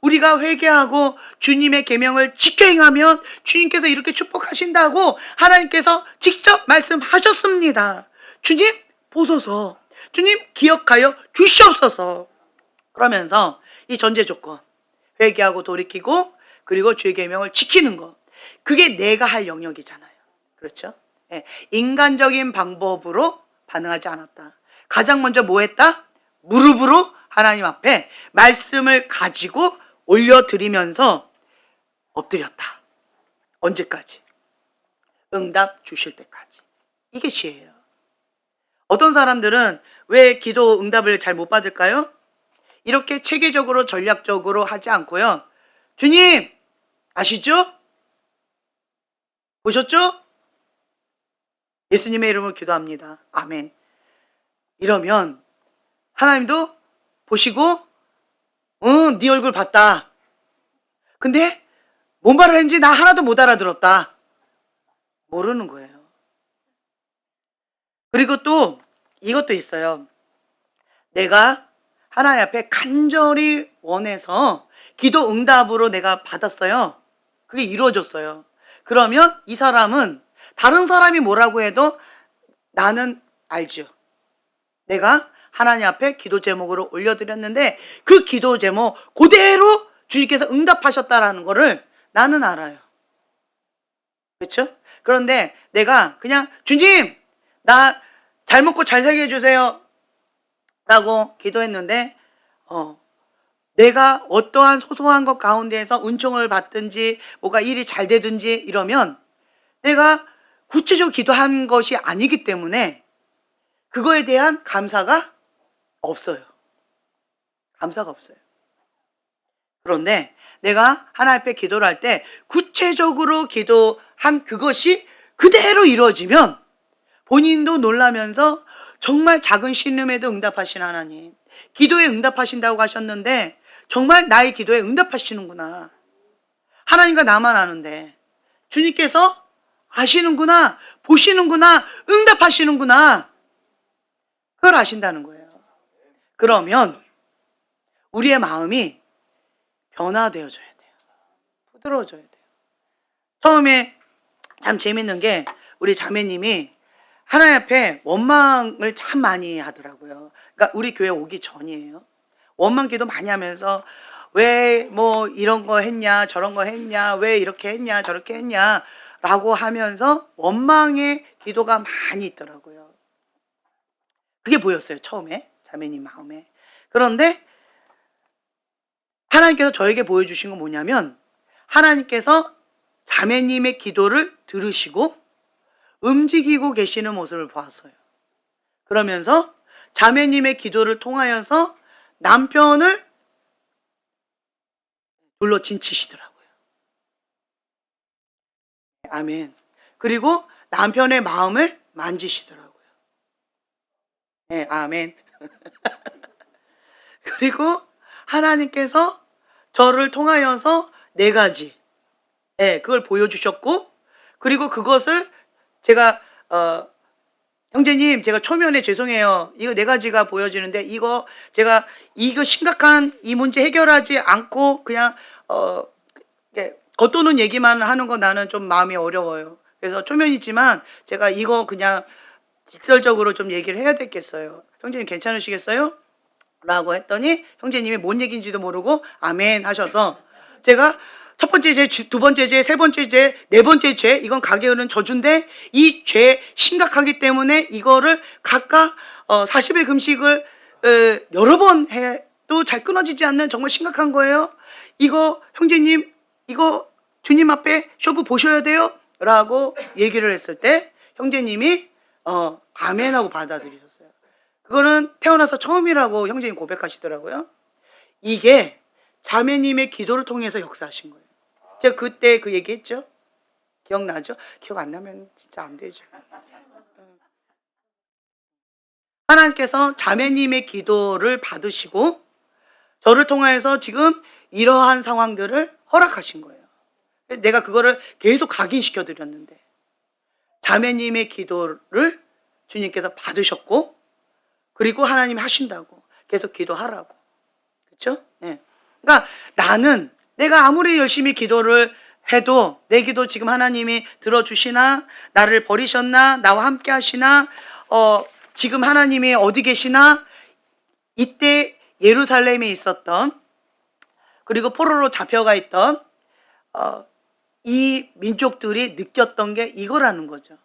우리가 회개하고 주님의 계명을 지켜 행하면 주님께서 이렇게 축복하신다고 하나님께서 직접 말씀하셨습니다. 주님 보소서, 주님 기억하여 주시옵소서. 그러면서 이 전제 조건, 회개하고 돌이키고 그리고 주의 계명을 지키는 것, 그게 내가 할 영역이잖아요. 그렇죠? 네. 인간적인 방법으로 반응하지 않았다. 가장 먼저 뭐 했다? 무릎으로 하나님 앞에 말씀을 가지고 올려드리면서 엎드렸다. 언제까지? 응답 주실 때까지. 이게 시예요. 어떤 사람들은 왜 기도 응답을 잘 못 받을까요? 이렇게 체계적으로 전략적으로 하지 않고요. 주님 아시죠? 보셨죠? 예수님의 이름으로 기도합니다. 아멘. 이러면 하나님도 보시고 네 얼굴 봤다. 근데 뭔 말을 했는지 나 하나도 못 알아들었다. 모르는 거예요. 그리고 또 이것도 있어요. 내가 하나님 앞에 간절히 원해서 기도 응답으로 내가 받았어요. 그게 이루어졌어요. 그러면 이 사람은 다른 사람이 뭐라고 해도 나는 알죠. 내가 하나님 앞에 기도 제목으로 올려드렸는데 그 기도 제목 그대로 주님께서 응답하셨다라는 거를 나는 알아요. 그렇죠? 그런데 내가 그냥 주님 나 잘 먹고 잘 살게 해주세요 라고 기도했는데 내가 어떠한 소소한 것 가운데에서 은총을 받든지 뭐가 일이 잘 되든지 이러면 내가 구체적으로 기도한 것이 아니기 때문에 그거에 대한 감사가 없어요. 감사가 없어요. 그런데 내가 하나님 앞에 기도를 할 때 구체적으로 기도한 그것이 그대로 이루어지면 본인도 놀라면서 정말 작은 신음에도 응답하시는 하나님, 기도에 응답하신다고 하셨는데 정말 나의 기도에 응답하시는구나. 하나님과 나만 아는데 주님께서 아시는구나, 보시는구나, 응답하시는구나. 그걸 아신다는 거예요. 그러면 우리의 마음이 변화되어져야 돼요. 부드러워져야 돼요. 처음에 참 재밌는 게 우리 자매님이 하나님 앞에 원망을 참 많이 하더라고요. 그러니까 우리 교회 오기 전이에요. 원망 기도 많이 하면서 왜 뭐 이런 거 했냐, 저런 거 했냐, 왜 이렇게 했냐, 저렇게 했냐 라고 하면서 원망의 기도가 많이 있더라고요. 그게 보였어요, 처음에. 자매님 마음에. 그런데 하나님께서 저에게 보여주신 건 뭐냐면, 하나님께서 자매님의 기도를 들으시고 움직이고 계시는 모습을 보았어요. 그러면서 자매님의 기도를 통하여서 남편을 둘러 진치시더라고요. 아멘. 그리고 남편의 마음을 만지시더라고요. 네, 아멘. 그리고 하나님께서 저를 통하여서 4가지, 그걸 보여주셨고, 그리고 그것을 제가 형제님, 제가 초면에 죄송해요. 이거 4가지가 보여지는데 이거 제가 이거 심각한 이 문제 해결하지 않고 그냥 겉도는 얘기만 하는 거 나는 좀 마음이 어려워요. 그래서 초면이지만 제가 이거 그냥 직설적으로 좀 얘기를 해야 되겠어요. 형제님 괜찮으시겠어요? 라고 했더니 형제님이 뭔 얘기인지도 모르고 아멘 하셔서, 제가 첫 번째 죄, 두 번째 죄, 세 번째 죄, 네 번째 죄, 이건 가게으른 저주인데 이 죄 심각하기 때문에 이거를 각각 40일 금식을 여러 번 해도 잘 끊어지지 않는 정말 심각한 거예요. 이거 형제님, 이거 주님 앞에 쇼부 보셔야 돼요 라고 얘기를 했을 때 형제님이 아멘하고 받아들이셨어요. 그거는 태어나서 처음이라고 형제님 고백하시더라고요. 이게 자매님의 기도를 통해서 역사하신 거예요. 제가 그때 그 얘기했죠? 기억나죠? 기억 안 나면 진짜 안 되죠. 하나님께서 자매님의 기도를 받으시고 저를 통해서 지금 이러한 상황들을 허락하신 거예요. 내가 그거를 계속 각인시켜 드렸는데, 자매님의 기도를 주님께서 받으셨고, 그리고 하나님이 하신다고 계속 기도하라고. 그렇죠? 네. 그러니까 나는 내가 아무리 열심히 기도를 해도 내 기도 지금 하나님이 들어주시나, 나를 버리셨나, 나와 함께 하시나, 지금 하나님이 어디 계시나. 이때 예루살렘에 있었던, 그리고 포로로 잡혀가 있던 이 민족들이 느꼈던 게 이거라는 거죠.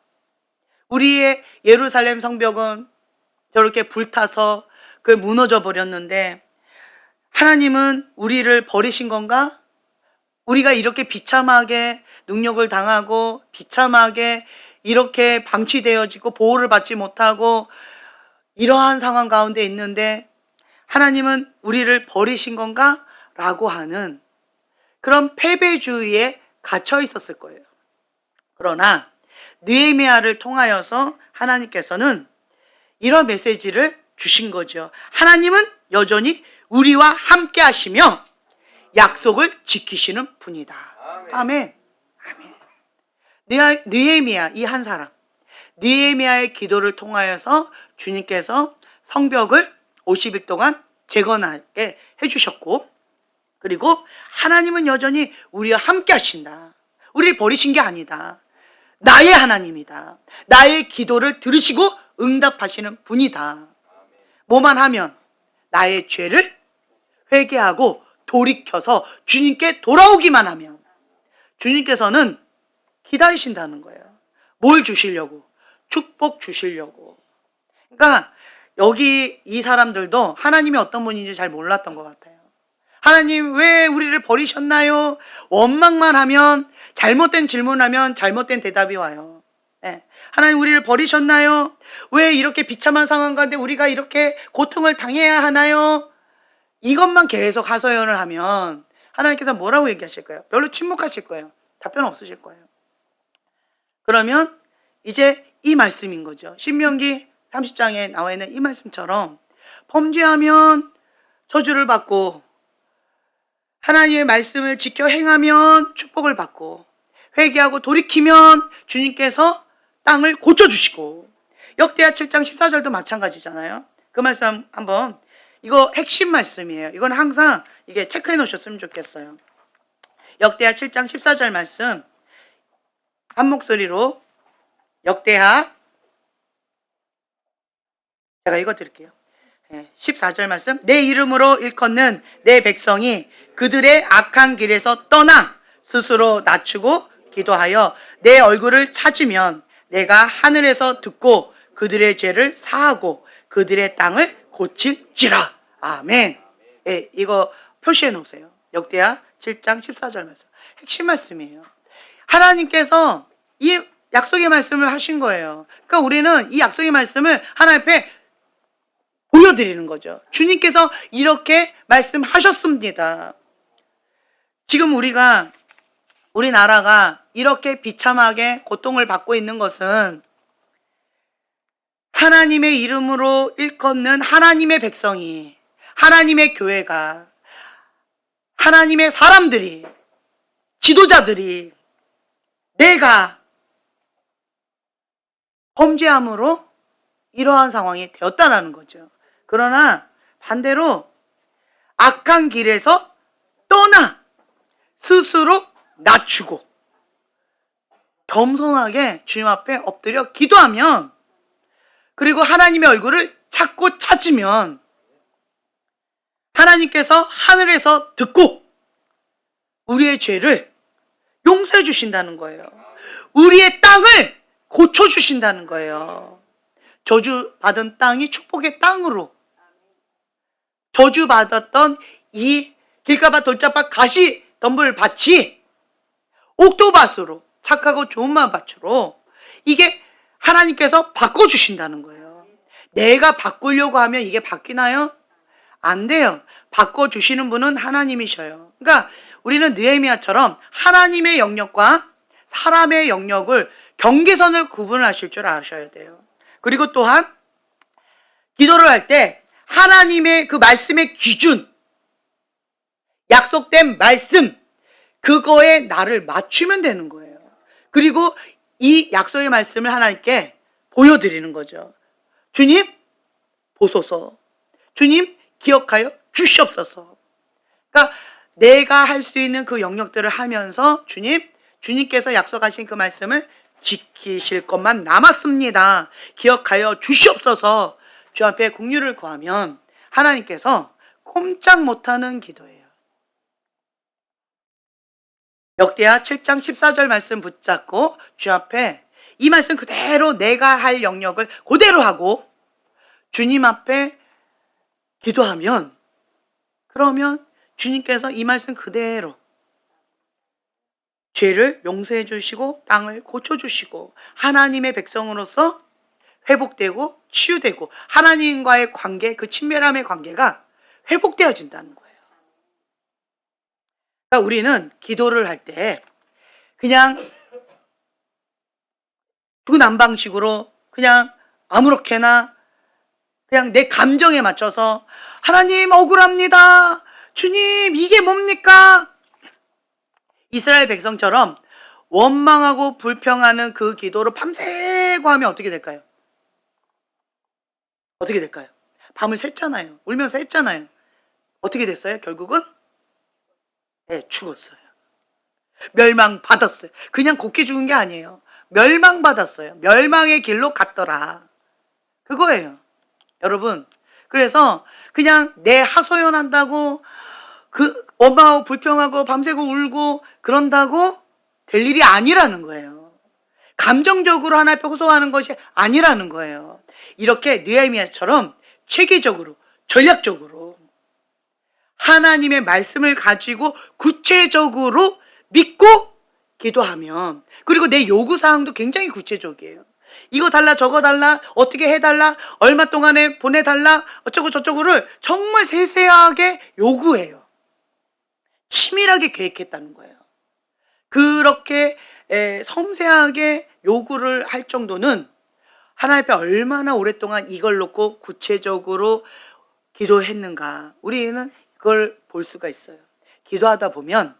우리의 예루살렘 성벽은 저렇게 불타서 그 무너져 버렸는데 하나님은 우리를 버리신 건가? 우리가 이렇게 비참하게 능력을 당하고 비참하게 이렇게 방치되어지고 보호를 받지 못하고 이러한 상황 가운데 있는데 하나님은 우리를 버리신 건가? 라고 하는 그런 패배주의에 갇혀 있었을 거예요. 그러나 느헤미야를 통하여서 하나님께서는 이런 메시지를 주신 거죠. 하나님은 여전히 우리와 함께 하시며 약속을 지키시는 분이다. 아멘. 아멘. 느헤미야, 이 한 사람, 느헤미야의 기도를 통하여서 주님께서 성벽을 50일 동안 재건하게 해주셨고, 그리고 하나님은 여전히 우리와 함께 하신다. 우리를 버리신 게 아니다. 나의 하나님이다. 나의 기도를 들으시고 응답하시는 분이다. 뭐만 하면, 나의 죄를 회개하고 돌이켜서 주님께 돌아오기만 하면 주님께서는 기다리신다는 거예요. 뭘 주시려고? 축복 주시려고. 그러니까 여기 이 사람들도 하나님이 어떤 분인지 잘 몰랐던 것 같아요. 하나님 왜 우리를 버리셨나요? 원망만 하면, 잘못된 질문하면 잘못된 대답이 와요. 네. 하나님 우리를 버리셨나요? 왜 이렇게 비참한 상황 가운데 우리가 이렇게 고통을 당해야 하나요? 이것만 계속 하소연을 하면 하나님께서 뭐라고 얘기하실까요? 별로 침묵하실 거예요. 답변 없으실 거예요. 그러면 이제 이 말씀인 거죠. 신명기 30장에 나와 있는 이 말씀처럼 범죄하면 저주를 받고 하나님의 말씀을 지켜 행하면 축복을 받고 회개하고 돌이키면 주님께서 땅을 고쳐주시고, 역대하 7장 14절도 마찬가지잖아요. 그 말씀 한번, 이거 핵심 말씀이에요. 이건 항상 이게 체크해 놓으셨으면 좋겠어요. 역대하 7장 14절 말씀 한 목소리로 역대하, 제가 읽어드릴게요. 14절 말씀, 내 이름으로 일컫는 내 백성이 그들의 악한 길에서 떠나 스스로 낮추고 기도하여 내 얼굴을 찾으면 내가 하늘에서 듣고 그들의 죄를 사하고 그들의 땅을 고칠지라. 아멘. 예, 이거 표시해 놓으세요. 역대하 7장 14절 말씀. 핵심 말씀이에요. 하나님께서 이 약속의 말씀을 하신 거예요. 그러니까 우리는 이 약속의 말씀을 하나님 앞에 보여드리는 거죠. 주님께서 이렇게 말씀하셨습니다. 지금 우리나라가 이렇게 비참하게 고통을 받고 있는 것은 하나님의 이름으로 일컫는 하나님의 백성이, 하나님의 교회가, 하나님의 사람들이, 지도자들이 내가 범죄함으로 이러한 상황이 되었다라는 거죠. 그러나 반대로 악한 길에서 떠나 스스로 낮추고 겸손하게 주님 앞에 엎드려 기도하면, 그리고 하나님의 얼굴을 찾고 찾으면 하나님께서 하늘에서 듣고 우리의 죄를 용서해 주신다는 거예요. 우리의 땅을 고쳐주신다는 거예요. 저주받은 땅이 축복의 땅으로, 저주받았던 이 길가밭 돌짝밭 가시 덤불 밭이 옥토밭으로, 착하고 좋은 마음밭으로 이게 하나님께서 바꿔주신다는 거예요. 내가 바꾸려고 하면 이게 바뀌나요? 안 돼요. 바꿔주시는 분은 하나님이셔요. 그러니까 우리는 느헤미야처럼 하나님의 영역과 사람의 영역을, 경계선을 구분하실 줄 아셔야 돼요. 그리고 또한 기도를 할 때 하나님의 그 말씀의 기준, 약속된 말씀, 그거에 나를 맞추면 되는 거예요. 그리고 이 약속의 말씀을 하나님께 보여드리는 거죠. 주님 보소서, 주님 기억하여 주시옵소서. 그러니까 내가 할 수 있는 그 영역들을 하면서 주님께서 약속하신 그 말씀을 지키실 것만 남았습니다. 기억하여 주시옵소서. 주 앞에 긍휼을 구하면 하나님께서 꼼짝 못하는 기도예요. 역대하 7장 14절 말씀 붙잡고 주 앞에 이 말씀 그대로 내가 할 영역을 그대로 하고 주님 앞에 기도하면, 그러면 주님께서 이 말씀 그대로 죄를 용서해 주시고 땅을 고쳐 주시고 하나님의 백성으로서 회복되고 치유되고 하나님과의 관계, 그 친밀함의 관계가 회복되어진다는 거예요. 그러니까 우리는 기도를 할 때 그냥 중구난방식으로 그냥 아무렇게나 그냥 내 감정에 맞춰서 하나님 억울합니다, 주님 이게 뭡니까? 이스라엘 백성처럼 원망하고 불평하는 그 기도를 밤새고 하면 어떻게 될까요? 어떻게 될까요? 밤을 샜잖아요. 울면서 했잖아요. 어떻게 됐어요? 결국은 죽었어요. 멸망받았어요. 그냥 곱게 죽은 게 아니에요. 멸망받았어요. 멸망의 길로 갔더라. 그거예요. 여러분, 그래서 그냥 내 하소연한다고 그 원망하고 불평하고 밤새고 울고 그런다고 될 일이 아니라는 거예요. 감정적으로 하나님 앞에 호소하는 것이 아니라는 거예요. 이렇게 느헤미야처럼 체계적으로, 전략적으로 하나님의 말씀을 가지고 구체적으로 믿고 기도하면, 그리고 내 요구사항도 굉장히 구체적이에요. 이거 달라 저거 달라 어떻게 해달라 얼마 동안에 보내달라 어쩌고 저쩌고를 정말 세세하게 요구해요. 치밀하게 계획했다는 거예요. 그렇게 섬세하게 요구를 할 정도는 하나님 앞에 얼마나 오랫동안 이걸 놓고 구체적으로 기도했는가, 우리는 그걸 볼 수가 있어요. 기도하다 보면요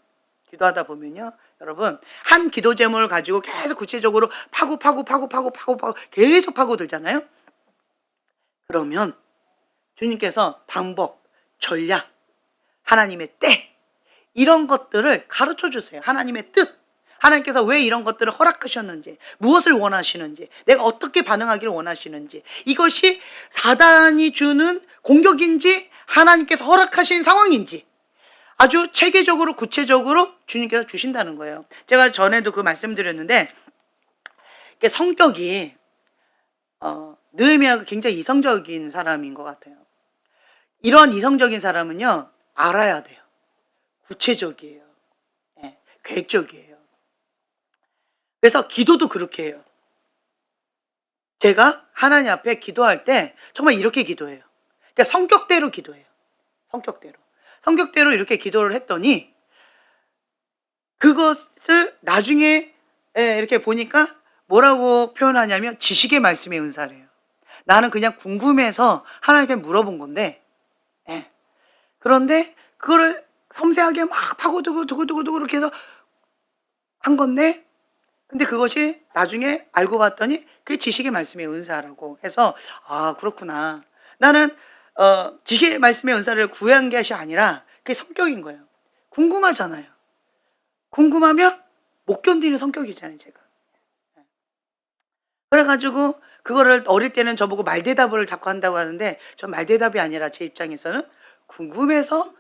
여러분, 한 기도 제목을 가지고 계속 구체적으로 파고 계속 파고들잖아요. 그러면 주님께서 방법, 전략, 하나님의 때, 이런 것들을 가르쳐 주세요. 하나님의 뜻, 하나님께서 왜 이런 것들을 허락하셨는지, 무엇을 원하시는지, 내가 어떻게 반응하기를 원하시는지, 이것이 사단이 주는 공격인지 하나님께서 허락하신 상황인지 아주 체계적으로 구체적으로 주님께서 주신다는 거예요. 제가 전에도 그 말씀드렸는데 성격이 느헤미야가 굉장히 이성적인 사람인 것 같아요. 이런 이성적인 사람은요, 알아야 돼요. 구체적이에요. 예, 계획적이에요. 그래서 기도도 그렇게 해요. 제가 하나님 앞에 기도할 때 정말 이렇게 기도해요. 그러니까 성격대로 기도해요. 성격대로. 성격대로 이렇게 기도를 했더니 그것을 나중에 이렇게 보니까 뭐라고 표현하냐면 지식의 말씀의 은사래요. 나는 그냥 궁금해서 하나님께 물어본 건데, 예. 그런데 그거를 섬세하게 막 파고들고 두고두고두고 이렇게 해서 한 건데, 근데 그것이 나중에 알고 봤더니 그게 지식의 말씀의 은사라고 해서, 아, 그렇구나. 나는 지식의 말씀의 은사를 구한 것이 아니라 그게 성격인 거예요. 궁금하잖아요. 궁금하면 못 견디는 성격이잖아요, 제가. 그래가지고 그거를 어릴 때는 저보고 말대답을 자꾸 한다고 하는데, 전 말대답이 아니라 제 입장에서는 궁금해서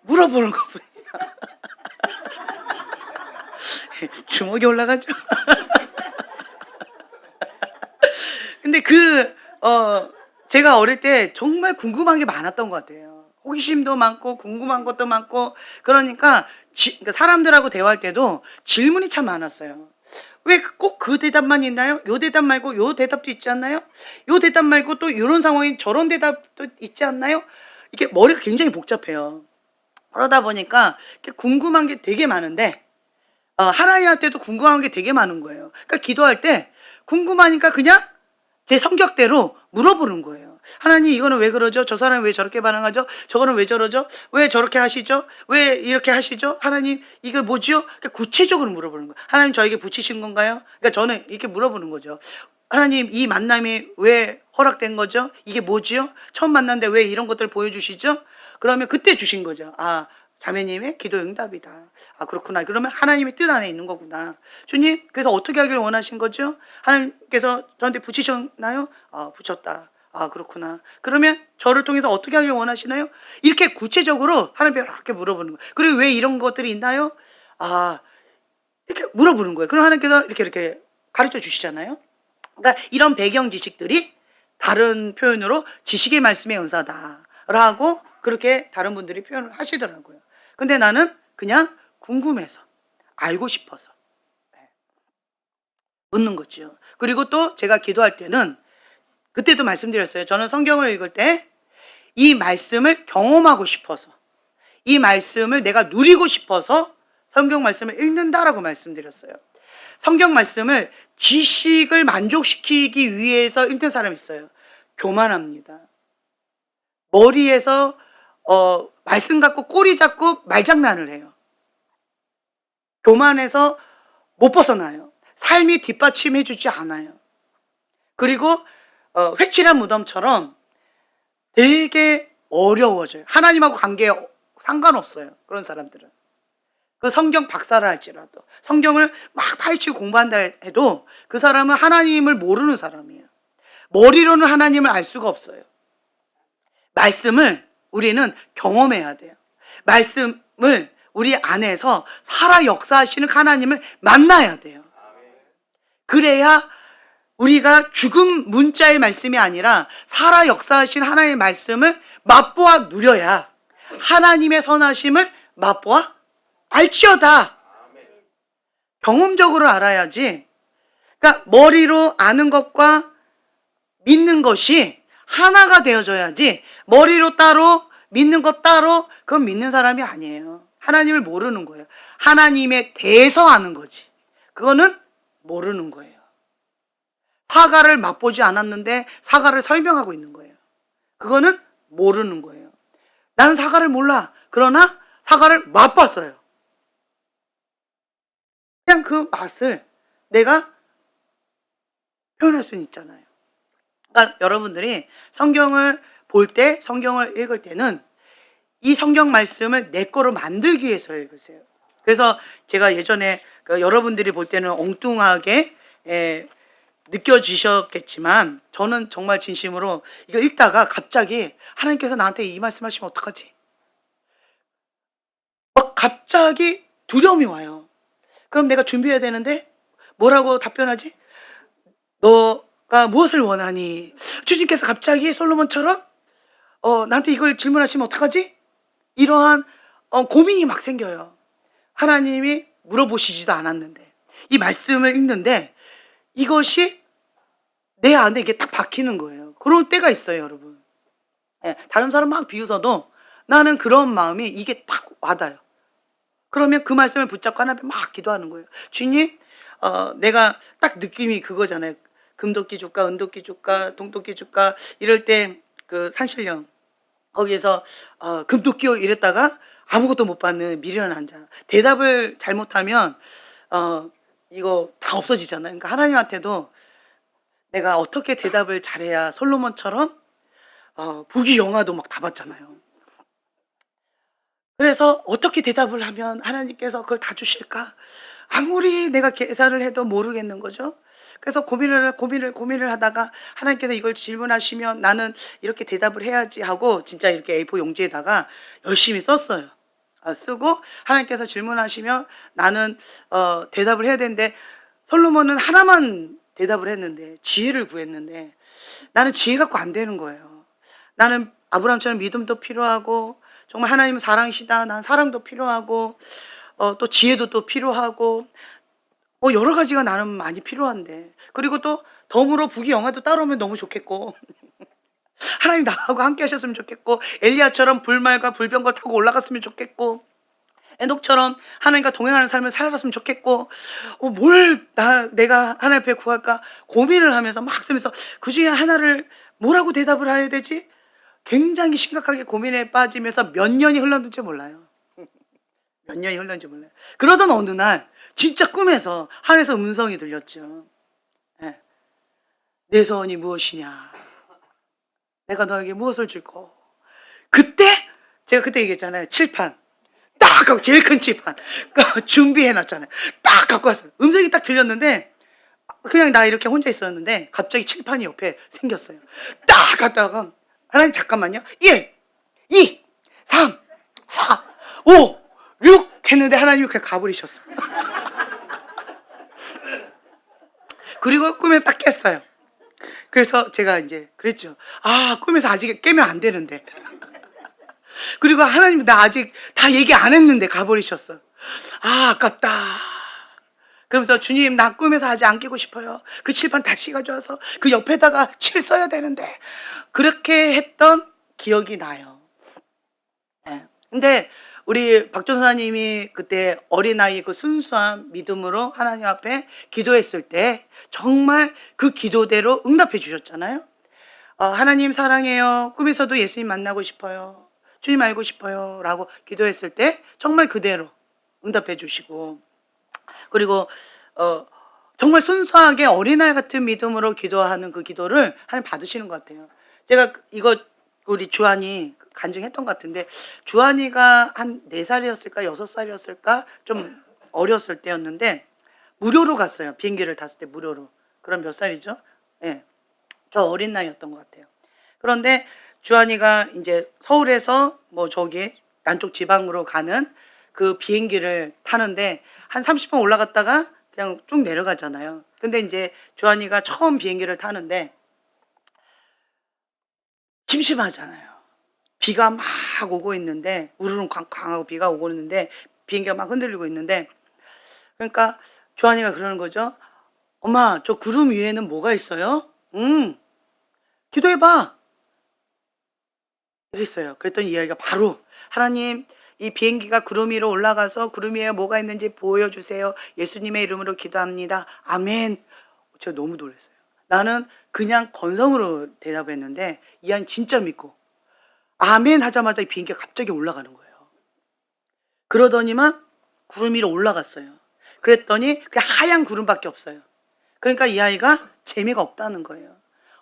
물어보는 거예요. 주먹이 올라가죠. 근데 제가 어릴 때 정말 궁금한 게 많았던 것 같아요. 호기심도 많고 궁금한 것도 많고, 그러니까 그러니까 사람들하고 대화할 때도 질문이 참 많았어요. 왜 꼭 그 대답만 있나요? 요 대답 말고 요 대답도 있지 않나요? 요 대답 말고 또 요런 상황에 저런 대답도 있지 않나요? 이게 머리가 굉장히 복잡해요. 그러다 보니까 이렇게 궁금한 게 되게 많은데, 하나님한테도 궁금한 게 되게 많은 거예요. 그러니까 기도할 때 궁금하니까 그냥 제 성격대로 물어보는 거예요. 하나님, 이거는 왜 그러죠? 저 사람은 왜 저렇게 반응하죠? 저거는 왜 저러죠? 왜 저렇게 하시죠? 왜 이렇게 하시죠? 하나님, 이거 뭐지요? 구체적으로 물어보는 거예요. 하나님, 저에게 붙이신 건가요? 그러니까 저는 이렇게 물어보는 거죠. 하나님, 이 만남이 왜 허락된 거죠? 이게 뭐지요? 처음 만났는데 왜 이런 것들을 보여주시죠? 그러면 그때 주신 거죠. 아, 자매님의 기도 응답이다. 아, 그렇구나. 그러면 하나님의 뜻 안에 있는 거구나. 주님, 그래서 어떻게 하길 원하신 거죠? 하나님께서 저한테 붙이셨나요? 아, 붙였다. 아, 그렇구나. 그러면 저를 통해서 어떻게 하길 원하시나요? 이렇게 구체적으로 하나님께 이렇게 물어보는 거예요. 그리고 왜 이런 것들이 있나요? 아, 이렇게 물어보는 거예요. 그럼 하나님께서 이렇게 가르쳐 주시잖아요. 그러니까 이런 배경 지식들이 다른 표현으로 지식의 말씀의 은사다라고 그렇게 다른 분들이 표현을 하시더라고요. 근데 나는 그냥 궁금해서, 알고 싶어서 묻는 거죠. 그리고 또 제가 기도할 때는, 그때도 말씀드렸어요. 저는 성경을 읽을 때 이 말씀을 경험하고 싶어서, 이 말씀을 내가 누리고 싶어서 성경 말씀을 읽는다라고 말씀드렸어요. 성경 말씀을 지식을 만족시키기 위해서 읽는 사람이 있어요. 교만합니다. 머리에서 말씀 갖고 꼬리 잡고 말장난을 해요. 교만해서 못 벗어나요. 삶이 뒷받침해 주지 않아요. 그리고 회칠한 무덤처럼 되게 어려워져요. 하나님하고 관계에 상관없어요. 그런 사람들은. 그 성경 박사를 할지라도, 성경을 막 파헤치고 공부한다 해도 그 사람은 하나님을 모르는 사람이에요. 머리로는 하나님을 알 수가 없어요. 말씀을 우리는 경험해야 돼요. 말씀을 우리 안에서 살아 역사하시는 하나님을 만나야 돼요. 그래야 우리가 죽은 문자의 말씀이 아니라 살아 역사하신 하나님의 말씀을 맛보아 누려야 하나님의 선하심을 맛보아 알지어다. 경험적으로 알아야지. 그러니까 머리로 아는 것과 믿는 것이 하나가 되어져야지, 머리로 따로 믿는 것 따로, 그건 믿는 사람이 아니에요. 하나님을 모르는 거예요. 하나님에 대해서 아는 거지. 그거는 모르는 거예요. 사과를 맛보지 않았는데 사과를 설명하고 있는 거예요. 그거는 모르는 거예요. 나는 사과를 몰라. 그러나 사과를 맛봤어요. 그냥 그 맛을 내가 표현할 수는 있잖아요. 그러니까 여러분들이 성경을 볼 때, 성경을 읽을 때는 이 성경 말씀을 내 거로 만들기 위해서 읽으세요. 그래서 제가 예전에 여러분들이 볼 때는 엉뚱하게 느껴지셨겠지만, 저는 정말 진심으로 이거 읽다가 갑자기 하나님께서 나한테 이 말씀하시면 어떡하지? 막 갑자기 두려움이 와요. 그럼 내가 준비해야 되는데 뭐라고 답변하지? 너 무엇을 원하니? 주님께서 갑자기 솔로몬처럼 나한테 이걸 질문하시면 어떡하지? 이러한 고민이 막 생겨요. 하나님이 물어보시지도 않았는데 이 말씀을 읽는데 이것이 내 안에 이게 딱 박히는 거예요. 그런 때가 있어요, 여러분. 예, 다른 사람 막 비웃어도 나는 그런 마음이 이게 딱 와닿아요. 그러면 그 말씀을 붙잡고 하나님 막 기도하는 거예요. 주님, 내가 딱 느낌이 그거잖아요. 금도끼 줄까, 은도끼 줄까, 동도끼 줄까 이럴 때 그 산신령 거기에서 금도끼요 이랬다가 아무것도 못 받는 미련한 한자. 대답을 잘못하면 이거 다 없어지잖아요. 그러니까 하나님한테도 내가 어떻게 대답을 잘해야 솔로몬처럼 부귀영화도 막 다 받잖아요. 그래서 어떻게 대답을 하면 하나님께서 그걸 다 주실까? 아무리 내가 계산을 해도 모르겠는 거죠. 그래서 고민을 하다가 하나님께서 이걸 질문하시면 나는 이렇게 대답을 해야지 하고 진짜 이렇게 A4 용지에다가 열심히 썼어요. 쓰고 하나님께서 질문하시면 나는 대답을 해야 되는데 솔로몬은 하나만 대답을 했는데 지혜를 구했는데 나는 지혜 갖고 안 되는 거예요. 나는 아브라함처럼 믿음도 필요하고 정말 하나님은 사랑이시다. 난 사랑도 필요하고 또 지혜도 또 필요하고 여러 가지가 나는 많이 필요한데 그리고 또 덤으로 부귀영화도 따라오면 너무 좋겠고 하나님 나하고 함께 하셨으면 좋겠고 엘리야처럼 불말과 불병거 타고 올라갔으면 좋겠고 에녹처럼 하나님과 동행하는 삶을 살았으면 좋겠고 내가 하나님 앞에 구할까 고민을 하면서 막 쓰면서 그 중에 하나를 뭐라고 대답을 해야 되지? 굉장히 심각하게 고민에 빠지면서 몇 년이 흘렀는지 몰라요. 몇 년이 흘렀는지 몰라요. 그러던 어느 날 진짜 꿈에서 하늘에서 음성이 들렸죠. 네. 내 소원이 무엇이냐? 내가 너에게 무엇을 줄까? 그때 제가 그때 얘기했잖아요. 칠판 딱 갖고 제일 큰 칠판 준비해놨잖아요. 딱 갖고 왔어요. 음성이 딱 들렸는데 그냥 나 이렇게 혼자 있었는데 갑자기 칠판이 옆에 생겼어요. 딱 갔다가 하나님 잠깐만요. 1, 2, 3, 4, 5, 6 했는데 하나님이 그냥 가버리셨어요. 그리고 꿈에 딱 깼어요. 그래서 제가 이제 그랬죠. 꿈에서 아직 깨면 안 되는데. 그리고 하나님 나 아직 다 얘기 안 했는데 가버리셨어. 아깝다. 그러면서 주님 나 꿈에서 아직 안 깨고 싶어요. 그 칠판 다시 가져와서 그 옆에다가 칠 써야 되는데. 그렇게 했던 기억이 나요. 네. 근데 우리 박전사님이 그때 어린아이 그 순수한 믿음으로 하나님 앞에 기도했을 때 정말 그 기도대로 응답해 주셨잖아요. 하나님 사랑해요. 꿈에서도 예수님 만나고 싶어요. 주님 알고 싶어요. 라고 기도했을 때 정말 그대로 응답해 주시고 그리고 정말 순수하게 어린아이 같은 믿음으로 기도하는 그 기도를 하나님 받으시는 것 같아요. 제가 이거 우리 주한이 간증했던 것 같은데 주한이가 한 4살이었을까 6살이었을까 좀 어렸을 때였는데 무료로 갔어요. 비행기를 탔을 때 무료로. 그럼 몇 살이죠? 네. 저 어린 나이였던 것 같아요. 그런데 주한이가 이제 서울에서 뭐 저기 남쪽 지방으로 가는 그 비행기를 타는데 한 30분 올라갔다가 그냥 쭉 내려가잖아요. 근데 이제 주한이가 처음 비행기를 타는데 심심하잖아요. 비가 막 오고 있는데 우르릉 강하고 비가 오고 있는데 비행기가 막 흔들리고 있는데 그러니까 주한이가 그러는 거죠. 엄마 저 구름 위에는 뭐가 있어요? 기도해봐. 이랬어요. 그랬더니 이야기가 바로 하나님 이 비행기가 구름 위로 올라가서 구름 위에 뭐가 있는지 보여주세요. 예수님의 이름으로 기도합니다. 아멘. 제가 너무 놀랐어요. 나는 그냥 건성으로 대답했는데 이 아이 진짜 믿고 아멘 하자마자 이 비행기가 갑자기 올라가는 거예요. 그러더니만 구름 위로 올라갔어요. 그랬더니 그냥 하얀 구름밖에 없어요. 그러니까 이 아이가 재미가 없다는 거예요.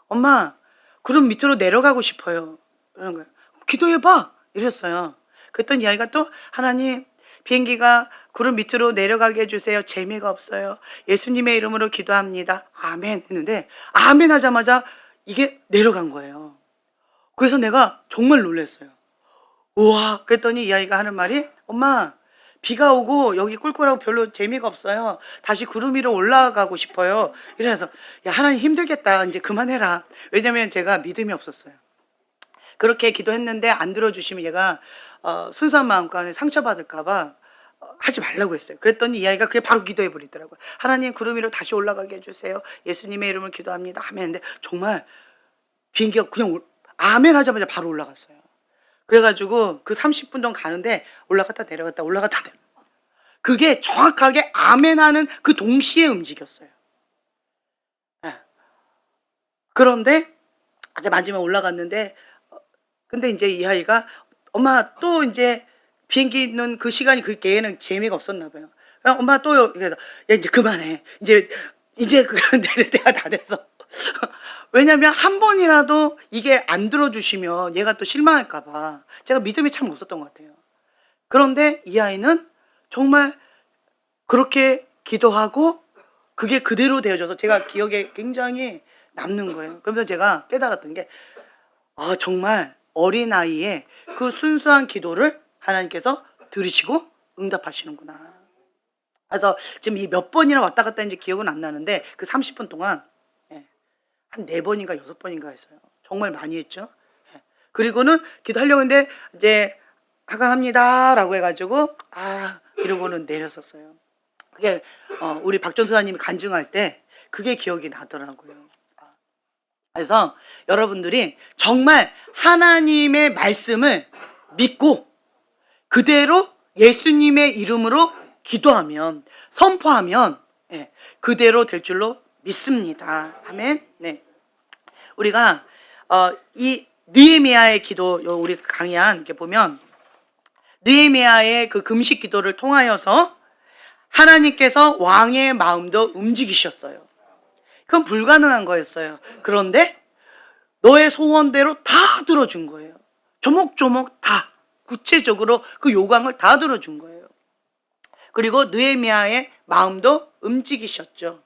엄마 구름 밑으로 내려가고 싶어요. 그런 거예요. 기도해봐 이랬어요. 그랬더니 이 아이가 또 하나님 비행기가 구름 밑으로 내려가게 해주세요. 재미가 없어요. 예수님의 이름으로 기도합니다. 아멘 했는데 아멘 하자마자 이게 내려간 거예요. 그래서 내가 정말 놀랐어요. 우와 그랬더니 이 아이가 하는 말이 엄마 비가 오고 여기 꿀꿀하고 별로 재미가 없어요. 다시 구름 위로 올라가고 싶어요. 이래서 야 하나님 힘들겠다. 이제 그만해라. 왜냐면 제가 믿음이 없었어요. 그렇게 기도했는데 안 들어주시면 얘가 순수한 마음 가운데 상처받을까 봐 하지 말라고 했어요. 그랬더니 이 아이가 그게 바로 기도해 버리더라고요. 하나님 구름 위로 다시 올라가게 해주세요. 예수님의 이름을 기도합니다. 하면 정말 비행기가 그냥 아멘 하자마자 바로 올라갔어요. 그래가지고 그 30분 정도 가는데 올라갔다 내려갔다 올라갔다 내려갔다. 그게 정확하게 아멘 하는 그 동시에 움직였어요. 예. 그런데 이제 마지막에 올라갔는데 근데 이제 이 아이가 엄마 또 이제 비행기는 그 시간이 그 걔는 재미가 없었나 봐요. 그냥 엄마 또요. 그래서 야 이제 그만해. 이제 그 내릴 때가 다 됐어. 왜냐면 한 번이라도 이게 안 들어주시면 얘가 또 실망할까 봐 제가 믿음이 참 없었던 것 같아요. 그런데 이 아이는 정말 그렇게 기도하고 그게 그대로 되어져서 제가 기억에 굉장히 남는 거예요. 그러면서 제가 깨달았던 게 정말 어린아이의 그 순수한 기도를 하나님께서 들으시고 응답하시는구나. 그래서 지금 이 몇 번이나 왔다 갔다 했는지 기억은 안 나는데 그 30분 동안 한 4번인가 6번인가 했어요. 정말 많이 했죠. 그리고는 기도하려고 했는데 이제 하강합니다라고 해가지고 이러고는 내렸었어요. 그게 우리 박전수사님이 간증할 때 그게 기억이 나더라고요. 그래서 여러분들이 정말 하나님의 말씀을 믿고 그대로 예수님의 이름으로 기도하면 선포하면 그대로 될 줄로 믿습니다. 아멘. 네. 우리가 이 느헤미야의 기도 우리 강의한 이렇게 보면 느헤미야의 그 금식 기도를 통하여서 하나님께서 왕의 마음도 움직이셨어요. 그건 불가능한 거였어요. 그런데 너의 소원대로 다 들어준 거예요. 조목조목 다 구체적으로 그 요구를 다 들어준 거예요. 그리고 느헤미야의 마음도 움직이셨죠.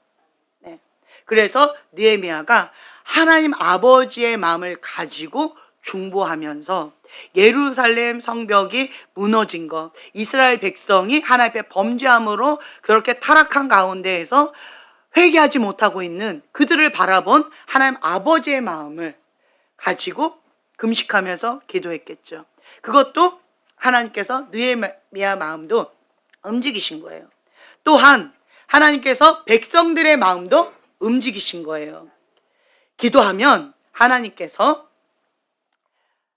네. 그래서 느헤미야가 하나님 아버지의 마음을 가지고 중보하면서 예루살렘 성벽이 무너진 것, 이스라엘 백성이 하나님 앞에 범죄함으로 그렇게 타락한 가운데에서 회개하지 못하고 있는 그들을 바라본 하나님 아버지의 마음을 가지고 금식하면서 기도했겠죠. 그것도 하나님께서 느헤미야 마음도 움직이신 거예요. 또한 하나님께서 백성들의 마음도 움직이신 거예요. 기도하면 하나님께서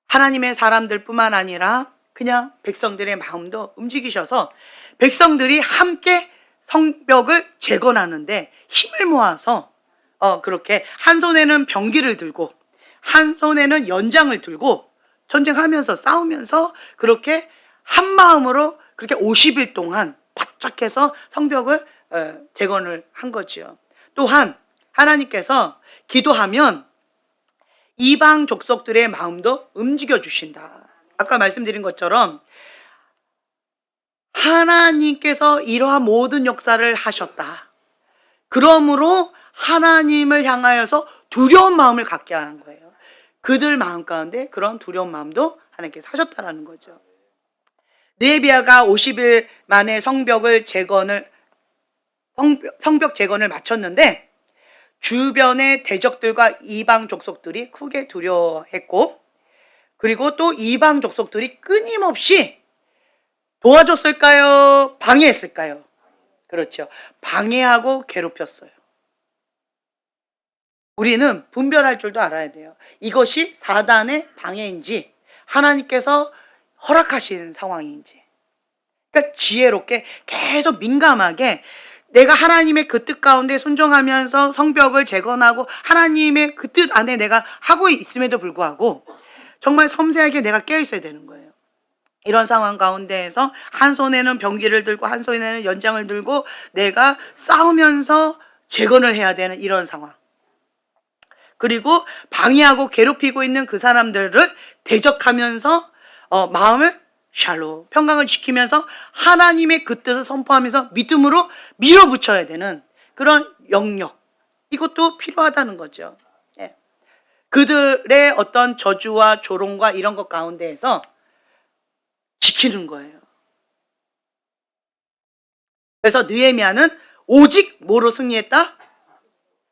하나님의 사람들 뿐만 아니라 그냥 백성들의 마음도 움직이셔서 백성들이 함께 성벽을 재건하는데 힘을 모아서 그렇게 한 손에는 병기를 들고 한 손에는 연장을 들고 전쟁하면서 싸우면서 그렇게 한 마음으로 그렇게 50일 동안 바짝 해서 성벽을 재건을 한 거지요. 또한 하나님께서 기도하면 이방 족속들의 마음도 움직여 주신다. 아까 말씀드린 것처럼 하나님께서 이러한 모든 역사를 하셨다. 그러므로 하나님을 향하여서 두려운 마음을 갖게 하는 거예요. 그들 마음 가운데 그런 두려운 마음도 하나님께서 하셨다라는 거죠. 느헤미야가 50일 만에 성벽 재건을 마쳤는데 주변의 대적들과 이방 족속들이 크게 두려워했고 그리고 또 이방 족속들이 끊임없이 도와줬을까요? 방해했을까요? 그렇죠. 방해하고 괴롭혔어요. 우리는 분별할 줄도 알아야 돼요. 이것이 사단의 방해인지 하나님께서 허락하신 상황인지. 그러니까 지혜롭게 계속 민감하게 내가 하나님의 그 뜻 가운데 순종하면서 성벽을 재건하고 하나님의 그 뜻 안에 내가 하고 있음에도 불구하고 정말 섬세하게 내가 깨어 있어야 되는 거예요. 이런 상황 가운데에서 한 손에는 병기를 들고 한 손에는 연장을 들고 내가 싸우면서 재건을 해야 되는 이런 상황. 그리고 방해하고 괴롭히고 있는 그 사람들을 대적하면서 마음을 샬롬 평강을 지키면서 하나님의 그 뜻을 선포하면서 믿음으로 밀어붙여야 되는 그런 영역, 이것도 필요하다는 거죠. 예. 그들의 어떤 저주와 조롱과 이런 것 가운데에서 지키는 거예요. 그래서 느헤미야는 오직 뭐로 승리했다?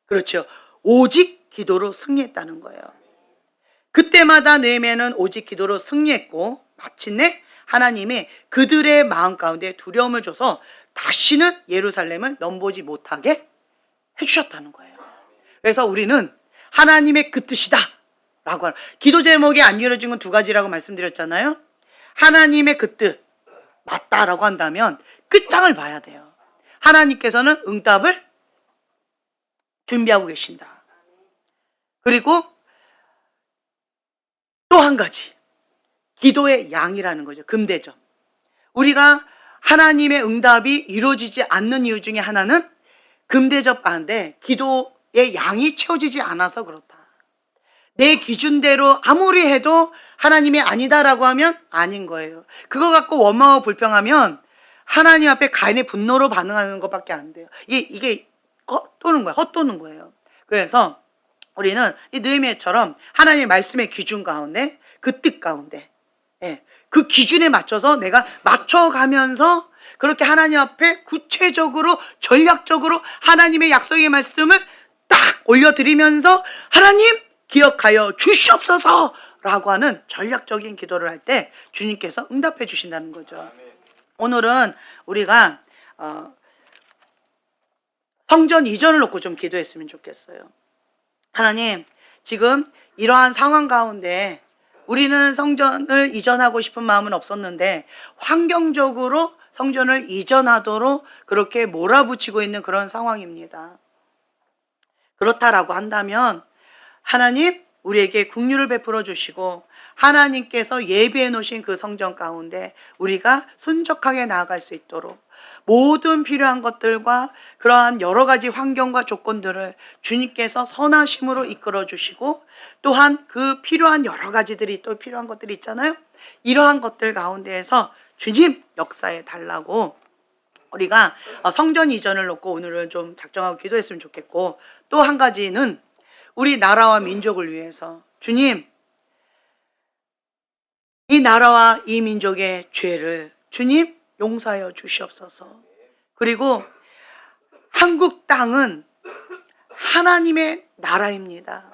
그렇죠. 오직 기도로 승리했다는 거예요. 그때마다 느헤미야는 오직 기도로 승리했고 마침내 하나님이 그들의 마음 가운데 두려움을 줘서 다시는 예루살렘을 넘보지 못하게 해주셨다는 거예요. 그래서 우리는 하나님의 그 뜻이다 라고 하는, 기도 제목이 안 이루어진 건 두 가지라고 말씀드렸잖아요. 하나님의 그 뜻 맞다라고 한다면 끝장을 봐야 돼요. 하나님께서는 응답을 준비하고 계신다. 그리고 또 한 가지, 기도의 양이라는 거죠. 금대접. 우리가 하나님의 응답이 이루어지지 않는 이유 중에 하나는 금대접 가운데 기도의 양이 채워지지 않아서 그렇다. 내 기준대로 아무리 해도 하나님이 아니다라고 하면 아닌 거예요. 그거 갖고 원망하고 불평하면 하나님 앞에 가인의 분노로 반응하는 것밖에 안 돼요. 이게 헛도는 거예요. 헛도는 거예요. 그래서 우리는 이 느헤미야처럼 하나님의 말씀의 기준 가운데, 그 뜻 가운데, 그 기준에 맞춰서 내가 맞춰가면서 그렇게 하나님 앞에 구체적으로 전략적으로 하나님의 약속의 말씀을 딱 올려드리면서 하나님 기억하여 주시옵소서 라고 하는 전략적인 기도를 할 때 주님께서 응답해 주신다는 거죠. 오늘은 우리가 성전 이전을 놓고 좀 기도했으면 좋겠어요. 하나님, 지금 이러한 상황 가운데 우리는 성전을 이전하고 싶은 마음은 없었는데 환경적으로 성전을 이전하도록 그렇게 몰아붙이고 있는 그런 상황입니다. 그렇다라고 한다면 하나님, 우리에게 긍휼을 베풀어 주시고 하나님께서 예비해 놓으신 그 성전 가운데 우리가 순적하게 나아갈 수 있도록 모든 필요한 것들과 그러한 여러 가지 환경과 조건들을 주님께서 선하심으로 이끌어 주시고, 또한 그 필요한 여러 가지들이 또 필요한 것들이 있잖아요. 이러한 것들 가운데에서 주님 역사해 달라고 우리가 성전 이전을 놓고 오늘은 좀 작정하고 기도했으면 좋겠고, 또 한 가지는 우리 나라와 민족을 위해서 주님, 이 나라와 이 민족의 죄를 주님 용서하여 주시옵소서. 그리고 한국 땅은 하나님의 나라입니다.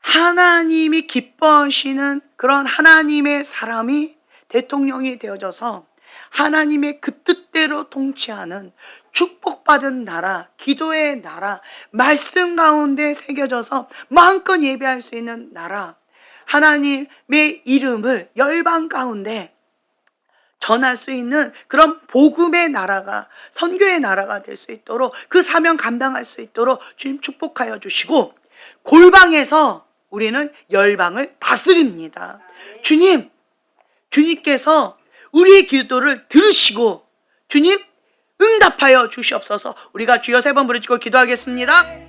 하나님이 기뻐하시는 그런 하나님의 사람이 대통령이 되어져서 하나님의 그 뜻대로 통치하는 축복받은 나라, 기도의 나라, 말씀 가운데 새겨져서 마음껏 예배할 수 있는 나라, 하나님의 이름을 열방 가운데 전할 수 있는 그런 복음의 나라가, 선교의 나라가 될 수 있도록, 그 사명 감당할 수 있도록 주님 축복하여 주시고, 골방에서 우리는 열방을 다스립니다. 주님, 주님께서 우리의 기도를 들으시고 주님 응답하여 주시옵소서. 우리가 주여 3번 부르짖고 기도하겠습니다.